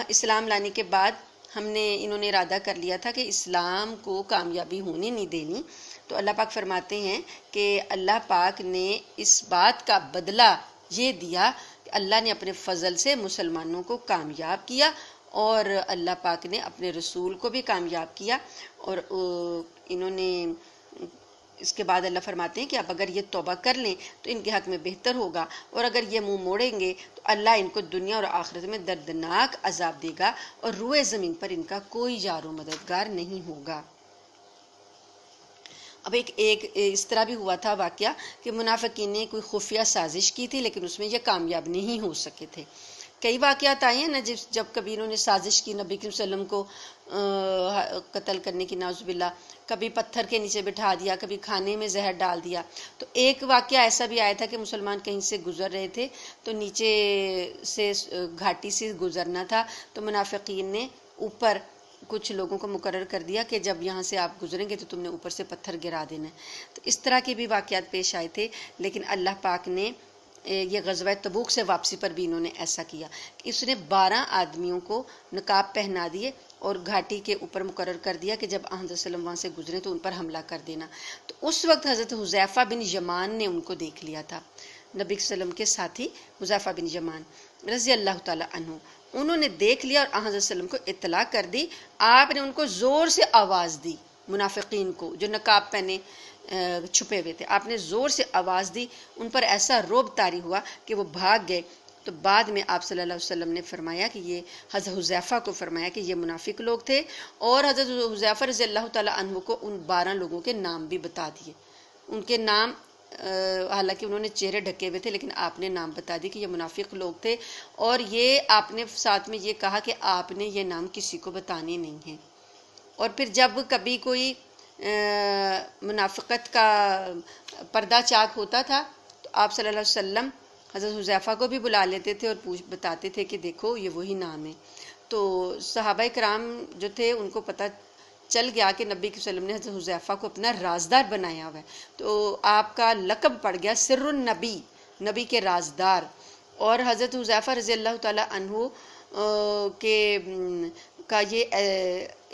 اسلام لانے کے بعد انہوں نے ارادہ کر لیا تھا کہ اسلام کو کامیابی ہونے نہیں دینی، تو اللہ پاک فرماتے ہیں کہ اللہ پاک نے اس بات کا بدلہ یہ دیا کہ اللہ نے اپنے فضل سے مسلمانوں کو کامیاب کیا، اور اللہ پاک نے اپنے رسول کو بھی کامیاب کیا۔ اور انہوں نے اس کے بعد اللہ فرماتے ہیں کہ اب اگر یہ توبہ کر لیں تو ان کے حق میں بہتر ہوگا، اور اگر یہ منہ موڑیں گے تو اللہ ان کو دنیا اور آخرت میں دردناک عذاب دے گا، اور روئے زمین پر ان کا کوئی یار و مددگار نہیں ہوگا۔ اب ایک اس طرح بھی ہوا تھا واقعہ کہ منافقین نے کوئی خفیہ سازش کی تھی، لیکن اس میں یہ کامیاب نہیں ہو سکے تھے۔ کئی واقعات آئے ہیں نا جب کبھی انہوں نے سازش کی نبی کریم صلی اللہ علیہ وسلم کو قتل کرنے کی، نعوذ باللہ، کبھی پتھر کے نیچے بٹھا دیا، کبھی کھانے میں زہر ڈال دیا۔ تو ایک واقعہ ایسا بھی آیا تھا کہ مسلمان کہیں سے گزر رہے تھے تو نیچے سے گھاٹی سے گزرنا تھا، تو منافقین نے اوپر کچھ لوگوں کو مقرر کر دیا کہ جب یہاں سے آپ گزریں گے تو تم نے اوپر سے پتھر گرا دینا ہے۔ تو اس طرح کے بھی واقعات پیش آئے تھے، لیکن اللہ پاک نے یہ غزوہ تبوک سے واپسی پر بھی انہوں نے ایسا کیا کہ اس نے 12 آدمیوں کو نقاب پہنا دیے اور گھاٹی کے اوپر مقرر کر دیا کہ جب حضرت صلی اللہ علیہ وسلم وہاں سے گزرے تو ان پر حملہ کر دینا۔ تو اس وقت حضرت حذیفہ بن یمان نے ان کو دیکھ لیا تھا، نبی صلی اللہ علیہ وسلم کے ساتھی حذیفہ بن یمان رضی اللہ تعالی عنہ، انہوں نے دیکھ لیا اور حضرت صلی اللہ علیہ وسلم کو اطلاع کر دی۔ آپ نے ان کو زور سے آواز دی، منافقین کو جو نقاب پہنے چھپے ہوئے تھے، آپ نے زور سے آواز دی، ان پر ایسا رعب طاری ہوا کہ وہ بھاگ گئے۔ تو بعد میں آپ صلی اللہ علیہ وسلم نے فرمایا کہ یہ حضرت حذیفہ کو فرمایا کہ یہ منافق لوگ تھے، اور حضرت حذیفہ رضی اللہ تعالی عنہ کو ان 12 لوگوں کے نام بھی بتا دیے۔ ان کے نام حالانکہ انہوں نے چہرے ڈھکے ہوئے تھے، لیکن آپ نے نام بتا دی کہ یہ منافق لوگ تھے، اور یہ آپ نے ساتھ میں یہ کہا کہ آپ نے یہ نام کسی کو بتانے نہیں ہیں۔ اور پھر جب کبھی کوئی منافقت کا پردہ چاک ہوتا تھا تو آپ صلی اللہ علیہ وسلم حضرت حذیفہ کو بھی بلا لیتے تھے اور بتاتے تھے کہ دیکھو یہ وہی نام ہے۔ تو صحابہ کرام جو تھے ان کو پتہ چل گیا کہ نبی صلی اللہ علیہ وسلم نے حضرت حذیفہ کو اپنا رازدار بنایا ہوا ہے، تو آپ کا لقب پڑ گیا سر النبی، نبی کے رازدار۔ اور حضرت حذیفہ رضی اللہ تعالی عنہ کا یہ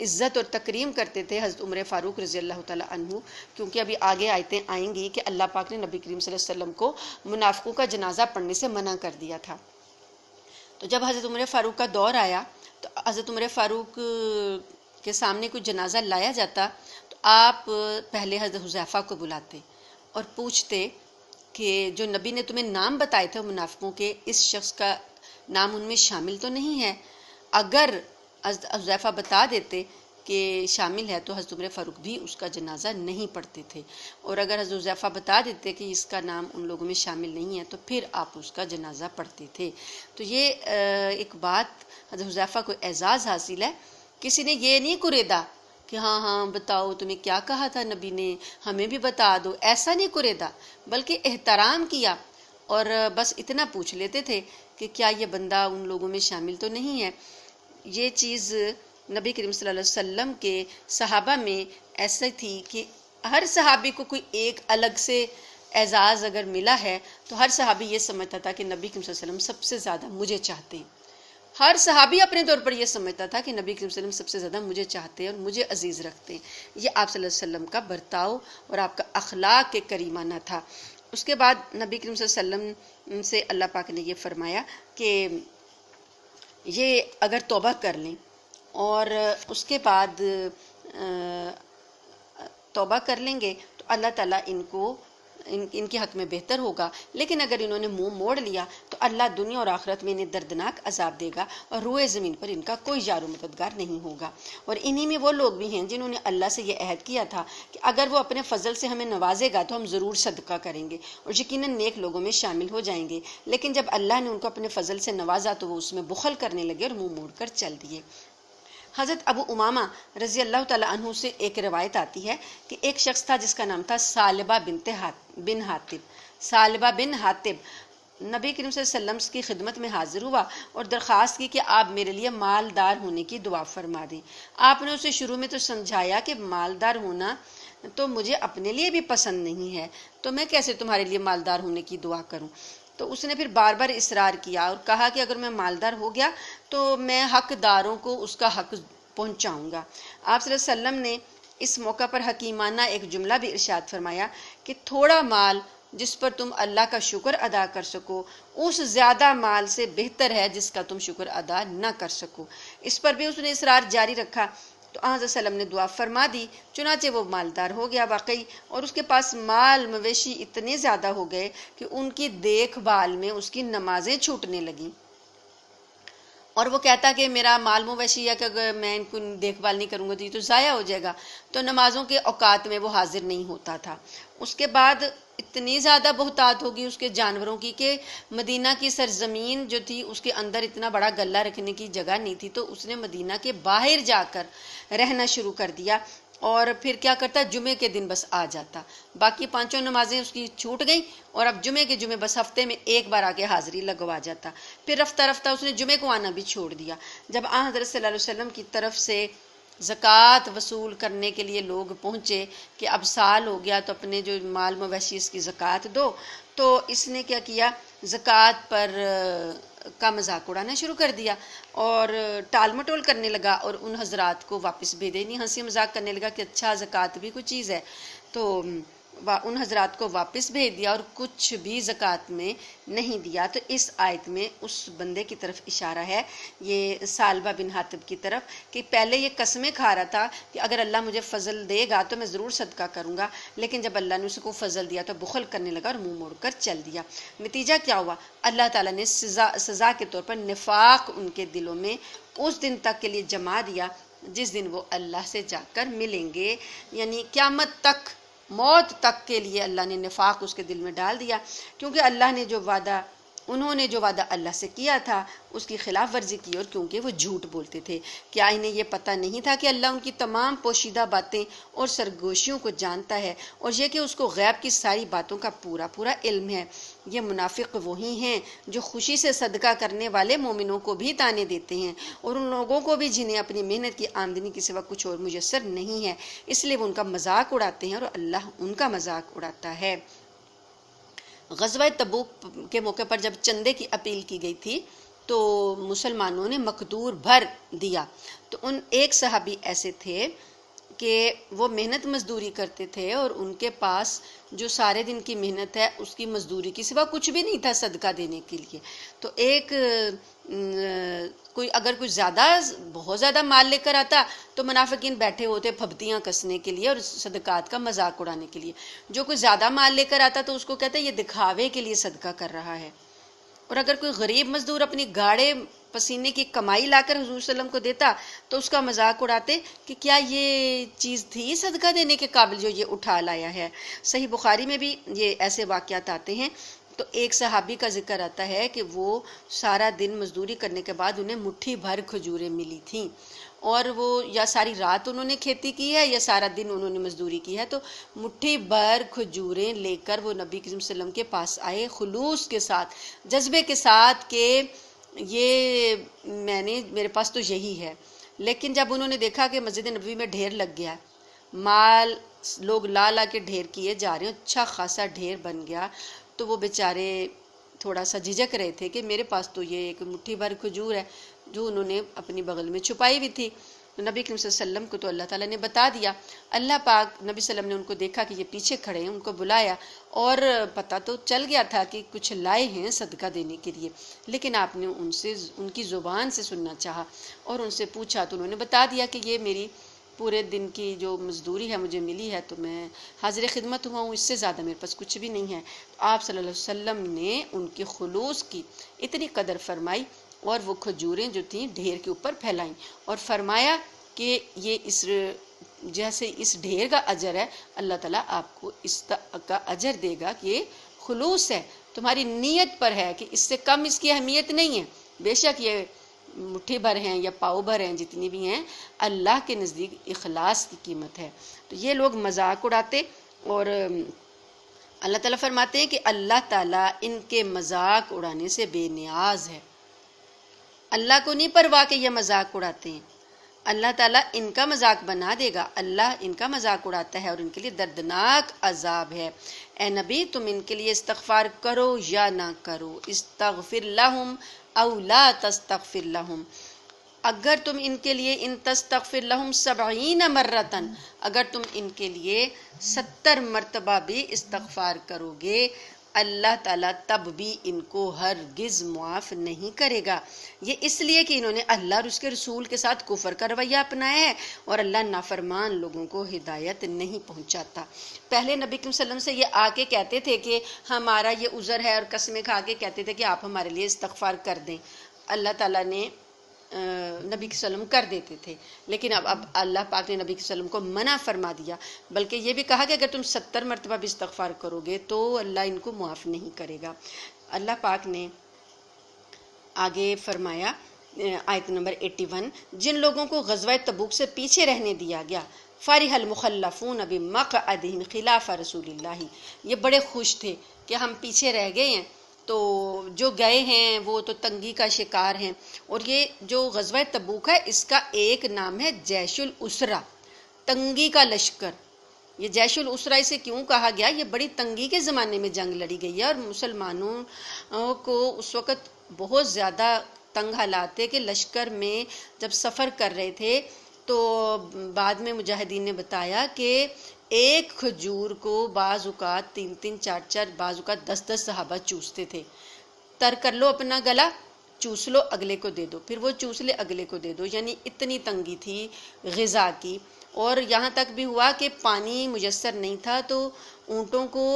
عزت اور تکریم کرتے تھے حضرت عمر فاروق رضی اللہ تعالی عنہ، کیونکہ ابھی آگے آیتیں آئیں گی کہ اللہ پاک نے نبی کریم صلی اللہ علیہ وسلم کو منافقوں کا جنازہ پڑھنے سے منع کر دیا تھا۔ تو جب حضرت عمر فاروق کا دور آیا تو حضرت عمر فاروق کے سامنے کوئی جنازہ لایا جاتا تو آپ پہلے حضرت حذیفہ کو بلاتے اور پوچھتے کہ جو نبی نے تمہیں نام بتائے تھے منافقوں کے، اس شخص کا نام ان میں شامل تو نہیں ہے؟ اگر حذیفہ بتا دیتے کہ شامل ہے تو حضرت عمر فاروق بھی اس کا جنازہ نہیں پڑھتے تھے، اور اگر حضرت حذیفہ بتا دیتے کہ اس کا نام ان لوگوں میں شامل نہیں ہے تو پھر آپ اس کا جنازہ پڑھتے تھے۔ تو یہ ایک بات حضرت حذیفہ کو اعزاز حاصل ہے، کسی نے یہ نہیں کریدا کہ ہاں ہاں بتاؤ تمہیں کیا کہا تھا نبی نے، ہمیں بھی بتا دو، ایسا نہیں کریدا، بلکہ احترام کیا اور بس اتنا پوچھ لیتے تھے کہ کیا یہ بندہ ان لوگوں میں شامل تو نہیں ہے۔ یہ چیز نبی کریم صلی اللہ علیہ وسلم کے صحابہ میں ایسے تھی کہ ہر صحابی کو کوئی ایک الگ سے اعزاز اگر ملا ہے تو ہر صحابی یہ سمجھتا تھا کہ نبی کریم صلی اللہ علیہ وسلم سب سے زیادہ مجھے چاہتے ہیں۔ ہر صحابی اپنے طور پر یہ سمجھتا تھا کہ نبی کریم صلی اللہ علیہ وسلم سب سے زیادہ مجھے چاہتے ہیں اور مجھے عزیز رکھتے ہیں۔ یہ آپ صلی اللہ علیہ وسلم کا برتاؤ اور آپ کا اخلاق کریمانہ تھا۔ اس کے بعد نبی کریم صلی اللہ علیہ وسلم سے اللہ پاک نے یہ فرمایا کہ یہ اگر توبہ کر لیں اور اس کے بعد توبہ کر لیں گے تو اللہ تعالیٰ ان کے حق میں بہتر ہوگا، لیکن اگر انہوں نے منہ موڑ لیا تو اللہ دنیا اور آخرت میں انہیں دردناک عذاب دے گا اور روئے زمین پر ان کا کوئی جار و مددگار نہیں ہوگا۔ اور انہی میں وہ لوگ بھی ہیں جنہوں نے اللہ سے یہ عہد کیا تھا کہ اگر وہ اپنے فضل سے ہمیں نوازے گا تو ہم ضرور صدقہ کریں گے اور یقیناً نیک لوگوں میں شامل ہو جائیں گے، لیکن جب اللہ نے ان کو اپنے فضل سے نوازا تو وہ اس میں بخل کرنے لگے اور منہ موڑ کر چل دیے۔ حضرت ابو امامہ رضی اللہ تعالیٰ عنہ سے ایک روایت آتی ہے کہ ایک شخص تھا جس کا نام تھا ثعلبہ بن حاطب۔ ثعلبہ بن حاطب نبی کریم صلی اللہ علیہ وسلم کی خدمت میں حاضر ہوا اور درخواست کی کہ آپ میرے لیے مالدار ہونے کی دعا فرما دیں۔ آپ نے اسے شروع میں تو سمجھایا کہ مالدار ہونا تو مجھے اپنے لیے بھی پسند نہیں ہے، تو میں کیسے تمہارے لیے مالدار ہونے کی دعا کروں؟ تو اس نے پھر بار بار اصرار کیا اور کہا کہ اگر میں مالدار ہو گیا تو میں حقداروں کو اس کا حق پہنچاؤں گا۔ آپ صلی اللہ علیہ وسلم نے اس موقع پر حکیمانہ ایک جملہ بھی ارشاد فرمایا کہ تھوڑا مال جس پر تم اللہ کا شکر ادا کر سکو اس زیادہ مال سے بہتر ہے جس کا تم شکر ادا نہ کر سکو۔ اس پر بھی اس نے اصرار جاری رکھا تو آن صلی اللہ علیہ وسلم نے دعا فرما دی، چنانچہ وہ مالدار ہو گیا واقعی، اور اس کے پاس مال مویشی اتنے زیادہ ہو گئے کہ ان کی دیکھ بھال میں اس کی نمازیں چھوٹنے لگیں، اور وہ کہتا کہ میرا مال مویشی ہے کہ اگر میں ان کو دیکھ بھال نہیں کروں گا تو یہ تو ضائع ہو جائے گا، تو نمازوں کے اوقات میں وہ حاضر نہیں ہوتا تھا۔ اس کے بعد اتنی زیادہ بہتات ہوگی اس کے جانوروں کی کہ مدینہ کی سرزمین جو تھی اس کے اندر اتنا بڑا گلہ رکھنے کی جگہ نہیں تھی، تو اس نے مدینہ کے باہر جا کر رہنا شروع کر دیا، اور پھر کیا کرتا جمعے کے دن بس آ جاتا، باقی پانچوں نمازیں اس کی چھوٹ گئیں اور اب جمعے کے جمعے بس ہفتے میں ایک بار آ کے حاضری لگوا جاتا۔ پھر رفتہ رفتہ اس نے جمعے کو آنا بھی چھوڑ دیا۔ جب آن حضرت صلی اللہ علیہ وسلم کی طرف سے زکوٰۃ وصول کرنے کے لیے لوگ پہنچے کہ اب سال ہو گیا تو اپنے جو مال مویشی اس کی زکوٰۃ دو، تو اس نے کیا کیا، زکوٰۃ پر کا مذاق اڑانا شروع کر دیا اور ٹال مٹول کرنے لگا اور ان حضرات کو واپس بھیجے، نہیں ہنسی مذاق کرنے لگا کہ اچھا زکوٰۃ بھی کوئی چیز ہے، تو ان حضرات کو واپس بھیج دیا اور کچھ بھی زکوٰۃ میں نہیں دیا۔ تو اس آیت میں اس بندے کی طرف اشارہ ہے، یہ ثعلبہ بن حاطب کی طرف، کہ پہلے یہ قسمیں کھا رہا تھا کہ اگر اللہ مجھے فضل دے گا تو میں ضرور صدقہ کروں گا، لیکن جب اللہ نے اس کو فضل دیا تو بخل کرنے لگا اور منہ موڑ کر چل دیا۔ نتیجہ کیا ہوا، اللہ تعالیٰ نے سزا کے طور پر نفاق ان کے دلوں میں اس دن تک کے لیے جما دیا جس دن وہ اللہ سے جا کر ملیں گے، یعنی قیامت تک، موت تک کے لیے اللہ نے نفاق اس کے دل میں ڈال دیا، کیونکہ انہوں نے جو وعدہ اللہ سے کیا تھا اس کی خلاف ورزی کی، اور کیونکہ وہ جھوٹ بولتے تھے۔ کیا انہیں یہ پتہ نہیں تھا کہ اللہ ان کی تمام پوشیدہ باتیں اور سرگوشیوں کو جانتا ہے، اور یہ کہ اس کو غیب کی ساری باتوں کا پورا پورا علم ہے۔ یہ منافق وہی ہیں جو خوشی سے صدقہ کرنے والے مومنوں کو بھی تانے دیتے ہیں، اور ان لوگوں کو بھی جنہیں اپنی محنت کی آمدنی کے سوا کچھ اور میسر نہیں ہے، اس لیے وہ ان کا مذاق اڑاتے ہیں اور اللہ ان کا مذاق اڑاتا ہے۔ غزوہ تبوک کے موقع پر جب چندے کی اپیل کی گئی تھی تو مسلمانوں نے مقدور بھر دیا، تو ایک صحابی ایسے تھے کہ وہ محنت مزدوری کرتے تھے اور ان کے پاس جو سارے دن کی محنت ہے اس کی مزدوری کے سوا کچھ بھی نہیں تھا صدقہ دینے کے لیے. تو اگر کوئی بہت زیادہ مال لے کر آتا تو منافقین بیٹھے ہوتے پھبتیاں کسنے کے لیے اور صدقات کا مذاق اڑانے کے لیے. جو کوئی زیادہ مال لے کر آتا تو اس کو کہتے ہیں یہ دکھاوے کے لیے صدقہ کر رہا ہے. اور اگر کوئی غریب مزدور اپنی گاڑے پسینے کی کمائی لا کر حضور صلی اللہ علیہ وسلم کو دیتا تو اس کا مذاق اڑاتے کہ کیا یہ چیز تھی صدقہ دینے کے قابل جو یہ اٹھا لایا ہے. صحیح بخاری میں بھی یہ ایسے واقعات آتے ہیں. تو ایک صحابی کا ذکر آتا ہے کہ وہ سارا دن مزدوری کرنے کے بعد انہیں مٹھی بھر کھجوریں ملی تھیں، اور وہ یا ساری رات انہوں نے کھیتی کی ہے یا سارا دن انہوں نے مزدوری کی ہے. تو مٹھی بھر کھجوریں لے کر وہ نبی کریم صلی اللہ علیہ وسلم کے پاس آئے خلوص کے ساتھ، جذبے کے ساتھ کہ یہ میرے پاس تو یہی ہے. لیکن جب انہوں نے دیکھا کہ مسجد نبوی میں ڈھیر لگ گیا، مال لوگ لا لا کے ڈھیر کیے جا رہے ہیں، اچھا خاصا ڈھیر بن گیا، تو وہ بیچارے تھوڑا سا جھجک رہے تھے کہ میرے پاس تو یہ ایک مٹھی بھر کھجور ہے جو انہوں نے اپنی بغل میں چھپائی ہوئی تھی. نبی کریم صلی اللہ علیہ وسلم کو تو اللہ تعالیٰ نے بتا دیا. اللہ پاک نبی صلی اللہ علیہ وسلم نے ان کو دیکھا کہ یہ پیچھے کھڑے ہیں، ان کو بلایا اور پتہ تو چل گیا تھا کہ کچھ لائے ہیں صدقہ دینے کے لیے، لیکن آپ نے ان کی زبان سے سننا چاہا اور ان سے پوچھا تو انہوں نے بتا دیا کہ یہ میری پورے دن کی جو مزدوری ہے مجھے ملی ہے، تو میں حاضر خدمت ہوا ہوں، اس سے زیادہ میرے پاس کچھ بھی نہیں ہے. تو آپ صلی اللہ علیہ وسلم نے ان کے خلوص کی اتنی قدر فرمائی اور وہ کھجوریں جو تھیں ڈھیر کے اوپر پھیلائیں اور فرمایا کہ یہ جیسے اس ڈھیر کا اجر ہے، اللہ تعالیٰ آپ کو اس کا اجر دے گا کہ یہ خلوص ہے، تمہاری نیت پر ہے، کہ اس سے کم اس کی اہمیت نہیں ہے. بے شک یہ مٹھی بھر ہیں یا پاؤ بھر ہیں، جتنی بھی ہیں، اللہ کے نزدیک اخلاص کی قیمت ہے. تو یہ لوگ مذاق اڑاتے اور اللہ تعالیٰ فرماتے ہیں کہ اللہ تعالیٰ ان کے مذاق اڑانے سے بے نیاز ہے. اللہ کو نہیں پرواہ کہ یہ مذاق اڑاتے ہیں، اللہ تعالیٰ ان کا مذاق بنا دے گا. اللہ ان کا مذاق اڑاتا ہے اور ان کے لیے دردناک عذاب ہے. اے نبی تم ان کے لیے استغفار کرو یا نہ کرو، استغفر لہم او لا تستغفر لہم، اگر تم ان کے لیے ان تستغفر لہم 70 مرتن، اگر تم ان کے لیے 70 مرتبہ بھی استغفار کرو گے، اللہ تعالیٰ تب بھی ان کو ہرگز معاف نہیں کرے گا. یہ اس لیے کہ انہوں نے اللہ اور اس کے رسول کے ساتھ کفر کا رویہ اپنایا ہے اور اللہ نافرمان لوگوں کو ہدایت نہیں پہنچاتا. پہلے نبی کریم صلی اللہ علیہ وسلم سے یہ آ کے کہتے تھے کہ ہمارا یہ عذر ہے، اور قسمیں کھا کے کہتے تھے کہ آپ ہمارے لیے استغفار کر دیں. اللہ تعالیٰ نے نبی کے وسلم کر دیتے تھے، لیکن اب اللہ پاک نے نبی کے وسلم کو منع فرما دیا، بلکہ یہ بھی کہا کہ اگر تم 70 مرتبہ بھی استغفار کرو گے تو اللہ ان کو معاف نہیں کرے گا. اللہ پاک نے آگے فرمایا آیت نمبر 81، جن لوگوں کو غزوہ تبوک سے پیچھے رہنے دیا گیا، فرح المخلفون بمقعدہم خلاف رسول اللہ، یہ بڑے خوش تھے کہ ہم پیچھے رہ گئے ہیں، تو جو گئے ہیں وہ تو تنگی کا شکار ہیں. اور یہ جو غزوہ تبوک ہے اس کا ایک نام ہے جیش الاسرہ، تنگی کا لشکر. یہ جیش الاسرہ اسے کیوں کہا گیا؟ یہ بڑی تنگی کے زمانے میں جنگ لڑی گئی ہے اور مسلمانوں کو اس وقت بہت زیادہ تنگ حالات تھے کہ لشکر میں جب سفر کر رہے تھے تو بعد میں مجاہدین نے بتایا کہ ایک کھجور کو بعض اوقات 3 4 بعض اوقات 10 صحابہ چوستے تھے. تر کر لو اپنا گلا، چوس لو، اگلے کو دے دو، پھر وہ چوس لے، اگلے کو دے دو. یعنی اتنی تنگی تھی غذا کی. اور یہاں تک بھی ہوا کہ پانی میسر نہیں تھا تو اونٹوں کو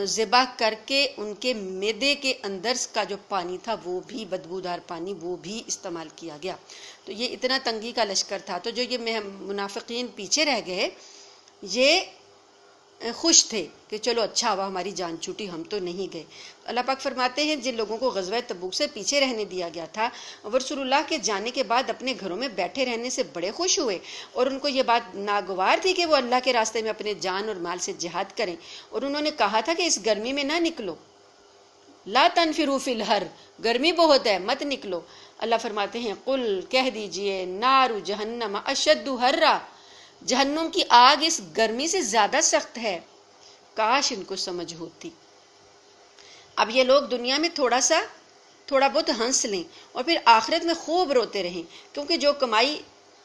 ذبح کر کے ان کے معدے کے اندر کا جو پانی تھا وہ بھی بدبودار پانی وہ بھی استعمال کیا گیا. تو یہ اتنا تنگی کا لشکر تھا. تو جو یہ منافقین پیچھے رہ گئے یہ خوش تھے کہ چلو اچھا ہوا ہماری جان چھوٹی، ہم تو نہیں گئے. اللہ پاک فرماتے ہیں جن لوگوں کو غزوہ تبوک سے پیچھے رہنے دیا گیا تھا وہ رسول اللہ کے جانے کے بعد اپنے گھروں میں بیٹھے رہنے سے بڑے خوش ہوئے، اور ان کو یہ بات ناگوار تھی کہ وہ اللہ کے راستے میں اپنے جان اور مال سے جہاد کریں. اور انہوں نے کہا تھا کہ اس گرمی میں نہ نکلو، لا تنفروا فی الحر، گرمی بہت ہے مت نکلو. اللہ فرماتے ہیں قل، کہہ دیجئے، نار جہنم اشد حرا، جہنم کی آگ اس گرمی سے زیادہ سخت ہے. کاش ان کو سمجھ ہوتی. اب یہ لوگ دنیا میں تھوڑا بہت ہنس لیں اور پھر آخرت میں خوب روتے رہیں، کیونکہ جو کمائی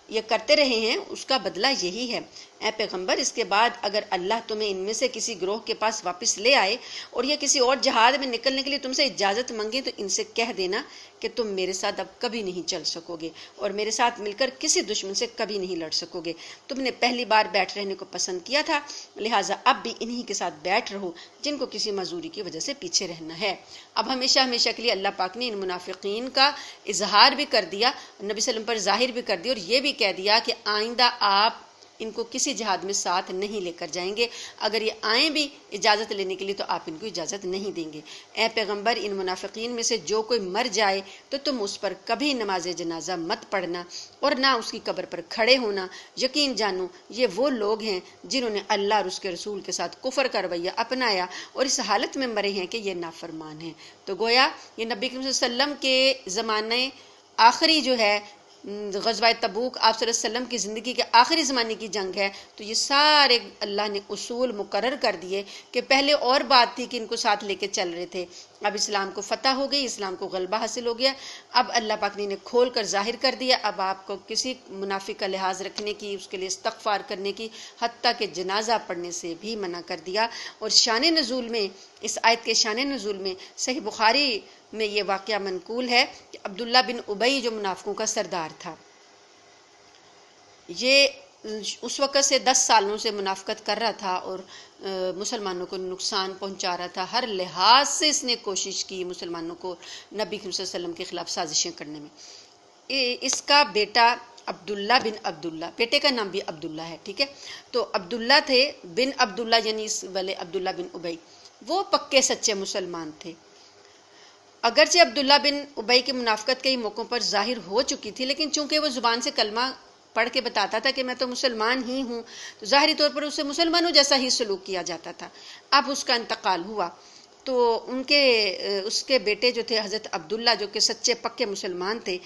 یہ کرتے رہے ہیں اس کا بدلہ یہی ہے۔ اے پیغمبر، اس کے بعد اگر اللہ تمہیں ان میں سے کسی گروہ کے پاس واپس لے آئے اور یہ کسی اور جہاد میں نکلنے کے لیے تم سے اجازت مانگے تو ان سے کہہ دینا کہ تم میرے ساتھ اب کبھی نہیں چل سکو گے اور میرے ساتھ مل کر کسی دشمن سے کبھی نہیں لڑ سکو گے۔ تم نے پہلی بار بیٹھ رہنے کو پسند کیا تھا، لہٰذا اب بھی انہی کے ساتھ بیٹھ رہو جن کو کسی معذوری کی وجہ سے پیچھے رہنا ہے۔ اب ہمیشہ ہمیشہ کے لیے اللہ پاک نے ان منافقین کا اظہار بھی کر دیا، نبی صلی اللہ علیہ وسلم پر ظاہر بھی کر دیا اور یہ بھی کہہ دیا کہ آئندہ آپ ان کو کسی جہاد میں ساتھ نہیں لے کر جائیں گے، اگر یہ آئیں بھی اجازت لینے کے لیے تو آپ ان کو اجازت نہیں دیں گے۔ اے پیغمبر، ان منافقین میں سے جو کوئی مر جائے تو تم اس پر کبھی نماز جنازہ مت پڑھنا اور نہ اس کی قبر پر کھڑے ہونا، یقین جانو یہ وہ لوگ ہیں جنہوں نے اللہ اور اس کے رسول کے ساتھ کفر کا رویہ اپنایا اور اس حالت میں مرے ہیں کہ یہ نافرمان ہیں۔ تو گویا یہ نبی کریم صلی اللہ علیہ وسلم کے زمانے آخری جو ہے غزوہ تبوک، آپ صلی اللہ علیہ وسلم کی زندگی کے آخری زمانے کی جنگ ہے، تو یہ سارے اللہ نے اصول مقرر کر دیے کہ پہلے اور بات تھی کہ ان کو ساتھ لے کے چل رہے تھے، اب اسلام کو فتح ہو گئی، اسلام کو غلبہ حاصل ہو گیا، اب اللہ پاک نے انہیں کھول کر ظاہر کر دیا، اب آپ کو کسی منافق کا لحاظ رکھنے کی، اس کے لیے استغفار کرنے کی، حتیٰ کہ جنازہ پڑھنے سے بھی منع کر دیا۔ اور شان نزول میں، اس آیت کے شان نزول میں صحیح بخاری میں یہ واقعہ منقول ہے کہ عبداللہ بن ابی جو منافقوں کا سردار تھا، یہ اس وقت سے 10 سالوں سے منافقت کر رہا تھا اور مسلمانوں کو نقصان پہنچا رہا تھا، ہر لحاظ سے اس نے کوشش کی مسلمانوں کو نبی کریم صلی اللہ علیہ وسلم کے خلاف سازشیں کرنے میں۔ اس کا بیٹا عبداللہ بن عبداللہ، بیٹے کا نام بھی عبداللہ ہے، ٹھیک ہے، تو عبداللہ تھے بن عبداللہ، یعنی اس والے عبداللہ بن ابی، وہ پکے سچے مسلمان تھے۔ اگرچہ عبداللہ بن ابی کی منافقت کئی موقعوں پر ظاہر ہو چکی تھی، لیکن چونکہ وہ زبان سے کلمہ پڑھ کے بتاتا تھا کہ میں تو مسلمان ہی ہوں، تو ظاہری طور پر اسے مسلمانوں جیسا ہی سلوک کیا جاتا تھا۔ اب اس کا انتقال ہوا تو اس کے بیٹے جو تھے حضرت عبداللہ، جو کہ سچے پکے مسلمان تھے،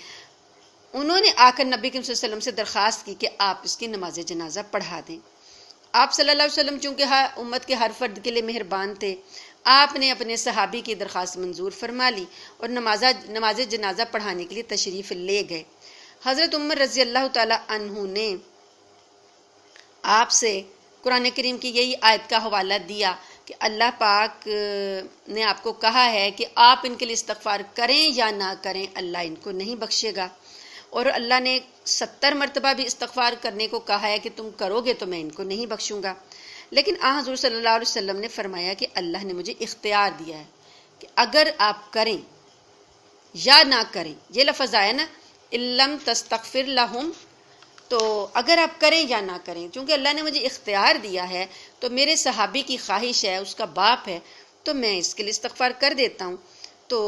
انہوں نے آ کر نبی کریم صلی اللہ علیہ وسلم سے درخواست کی کہ آپ اس کی نماز جنازہ پڑھا دیں۔ آپ صلی اللہ علیہ وسلم چونکہ امت کے ہر فرد کے لیے مہربان تھے، آپ نے اپنے صحابی کی درخواست منظور فرما لی اور نماز جنازہ پڑھانے کے لیے تشریف لے گئے۔ حضرت عمر رضی اللہ تعالی عنہ نے آپ سے قرآن کریم کی یہی آیت کا حوالہ دیا کہ اللہ پاک نے آپ کو کہا ہے کہ آپ ان کے لیے استغفار کریں یا نہ کریں، اللہ ان کو نہیں بخشے گا، اور اللہ نے 70 مرتبہ بھی استغفار کرنے کو کہا ہے کہ تم کرو گے تو میں ان کو نہیں بخشوں گا۔ لیکن حضور صلی اللہ علیہ وسلم نے فرمایا کہ اللہ نے مجھے اختیار دیا ہے کہ اگر آپ کریں یا نہ کریں، یہ لفظ آیا نا اِلَّمْ تَسْتَغْفِرْ لَهُمْ، تو اگر آپ کریں یا نہ کریں، چونکہ اللہ نے مجھے اختیار دیا ہے تو میرے صحابی کی خواہش ہے، اس کا باپ ہے، تو میں اس کے لیے استغفار کر دیتا ہوں، تو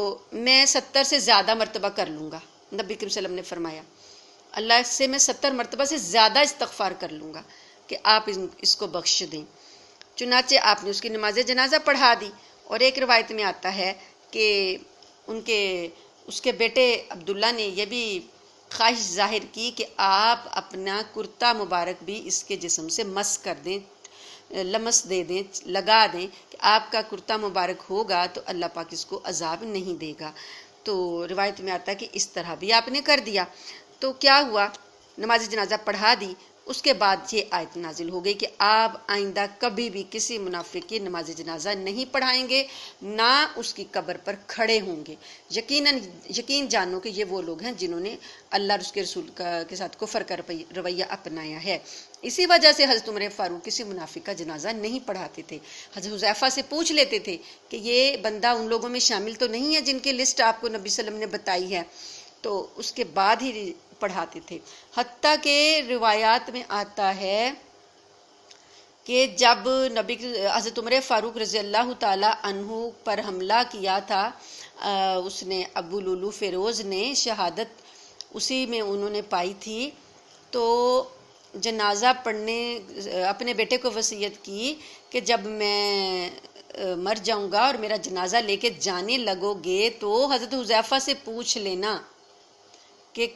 میں 70 سے زیادہ مرتبہ کر لوں گا۔ نبی کریم صلی اللہ علیہ وسلم نے فرمایا اللہ سے میں 70 مرتبہ سے زیادہ استغفار کر لوں گا کہ آپ اس کو بخش دیں۔ چنانچہ آپ نے اس کی نماز جنازہ پڑھا دی، اور ایک روایت میں آتا ہے کہ اس کے بیٹے عبداللہ نے یہ بھی خواہش ظاہر کی کہ آپ اپنا کرتا مبارک بھی اس کے جسم سے مس کر دیں، لمس دے دیں، لگا دیں کہ آپ کا کرتا مبارک ہوگا تو اللہ پاک اس کو عذاب نہیں دے گا۔ تو روایت میں آتا ہے کہ اس طرح بھی آپ نے کر دیا۔ تو کیا ہوا، نماز جنازہ پڑھا دی، اس کے بعد یہ آیت نازل ہو گئی کہ آپ آئندہ کبھی بھی کسی منافق کی نماز جنازہ نہیں پڑھائیں گے، نہ اس کی قبر پر کھڑے ہوں گے۔ یقین جانو کہ یہ وہ لوگ ہیں جنہوں نے اللہ اور اس کے رسول کے ساتھ کفر کا رویہ اپنایا ہے۔ اسی وجہ سے حضرت عمر فاروق کسی منافق کا جنازہ نہیں پڑھاتے تھے۔ حضرت حذیفہ سے پوچھ لیتے تھے کہ یہ بندہ ان لوگوں میں شامل تو نہیں ہے جن کی لسٹ آپ کو نبی صلی اللہ علیہ وسلم نے بتائی ہے، تو اس کے بعد ہی پڑھاتے تھے۔ حتیٰ کہ روایات میں آتا ہے کہ جب حضرت عمر فاروق رضی اللہ تعالی عنہ پر حملہ کیا تھا، اس نے ابو لولو فیروز نے شہادت اسی میں انہوں نے پائی تھی، تو جنازہ پڑھنے اپنے بیٹے کو وصیت کی کہ جب میں مر جاؤں گا اور میرا جنازہ لے کے جانے لگو گے تو حضرت حذیفہ سے پوچھ لینا کہ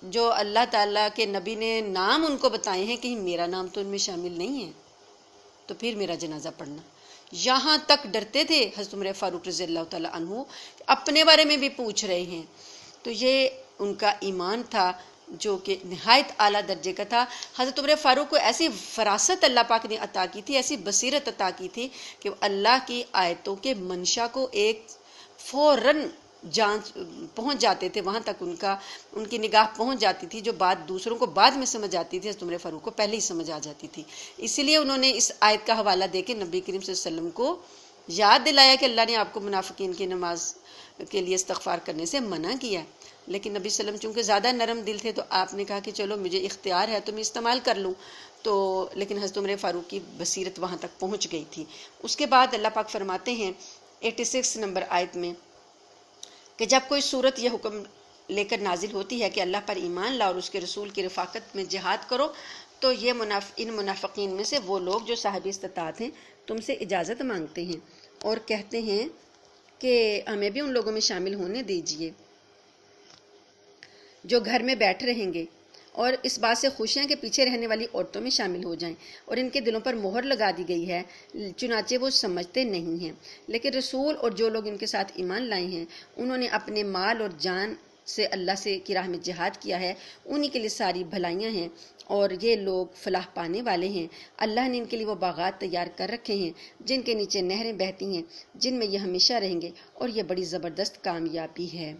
جو اللہ تعالیٰ کے نبی نے نام ان کو بتائے ہیں کہ میرا نام تو ان میں شامل نہیں ہے، تو پھر میرا جنازہ پڑھنا۔ یہاں تک ڈرتے تھے حضرت عمر فاروق رضی اللہ تعالیٰ عنہ، اپنے بارے میں بھی پوچھ رہے ہیں۔ تو یہ ان کا ایمان تھا، جو کہ نہایت اعلیٰ درجے کا تھا۔ حضرت عمر فاروق کو ایسی فراست اللہ پاک نے عطا کی تھی، ایسی بصیرت عطا کی تھی کہ وہ اللہ کی آیتوں کے منشا کو ایک فوراً جانچ پہنچ جاتے تھے، وہاں تک ان کی نگاہ پہنچ جاتی تھی، جو بات دوسروں کو بعد میں سمجھ آتی تھی حضرت عمر فاروق کو پہلے ہی سمجھ آ جاتی تھی۔ اسی لیے انہوں نے اس آیت کا حوالہ دے کے نبی کریم صلی اللہ علیہ وسلم کو یاد دلایا کہ اللہ نے آپ کو منافقین کی نماز کے لیے استغفار کرنے سے منع کیا، لیکن نبی صلی اللہ علیہ وسلم چونکہ زیادہ نرم دل تھے تو آپ نے کہا کہ چلو مجھے اختیار ہے تو میں استعمال کر لوں، تو لیکن حضرت عمر فاروق کی بصیرت وہاں تک پہنچ گئی تھی۔ اس کے بعد اللہ پاک فرماتے ہیں 86 نمبر آیت میں کہ جب کوئی صورت یہ حکم لے کر نازل ہوتی ہے کہ اللہ پر ایمان لاؤ اور اس کے رسول کی رفاقت میں جہاد کرو، تو یہ ان منافقین میں سے وہ لوگ جو صاحب استطاعت ہیں تم سے اجازت مانگتے ہیں اور کہتے ہیں کہ ہمیں بھی ان لوگوں میں شامل ہونے دیجئے جو گھر میں بیٹھ رہیں گے، اور اس بات سے خوش ہیں کہ پیچھے رہنے والی عورتوں میں شامل ہو جائیں، اور ان کے دلوں پر مہر لگا دی گئی ہے چنانچہ وہ سمجھتے نہیں ہیں۔ لیکن رسول اور جو لوگ ان کے ساتھ ایمان لائے ہیں انہوں نے اپنے مال اور جان سے اللہ کی راہ میں جہاد کیا ہے، انہی کے لیے ساری بھلائیاں ہیں اور یہ لوگ فلاح پانے والے ہیں۔ اللہ نے ان کے لیے وہ باغات تیار کر رکھے ہیں جن کے نیچے نہریں بہتی ہیں، جن میں یہ ہمیشہ رہیں گے، اور یہ بڑی زبردست کامیابی ہے۔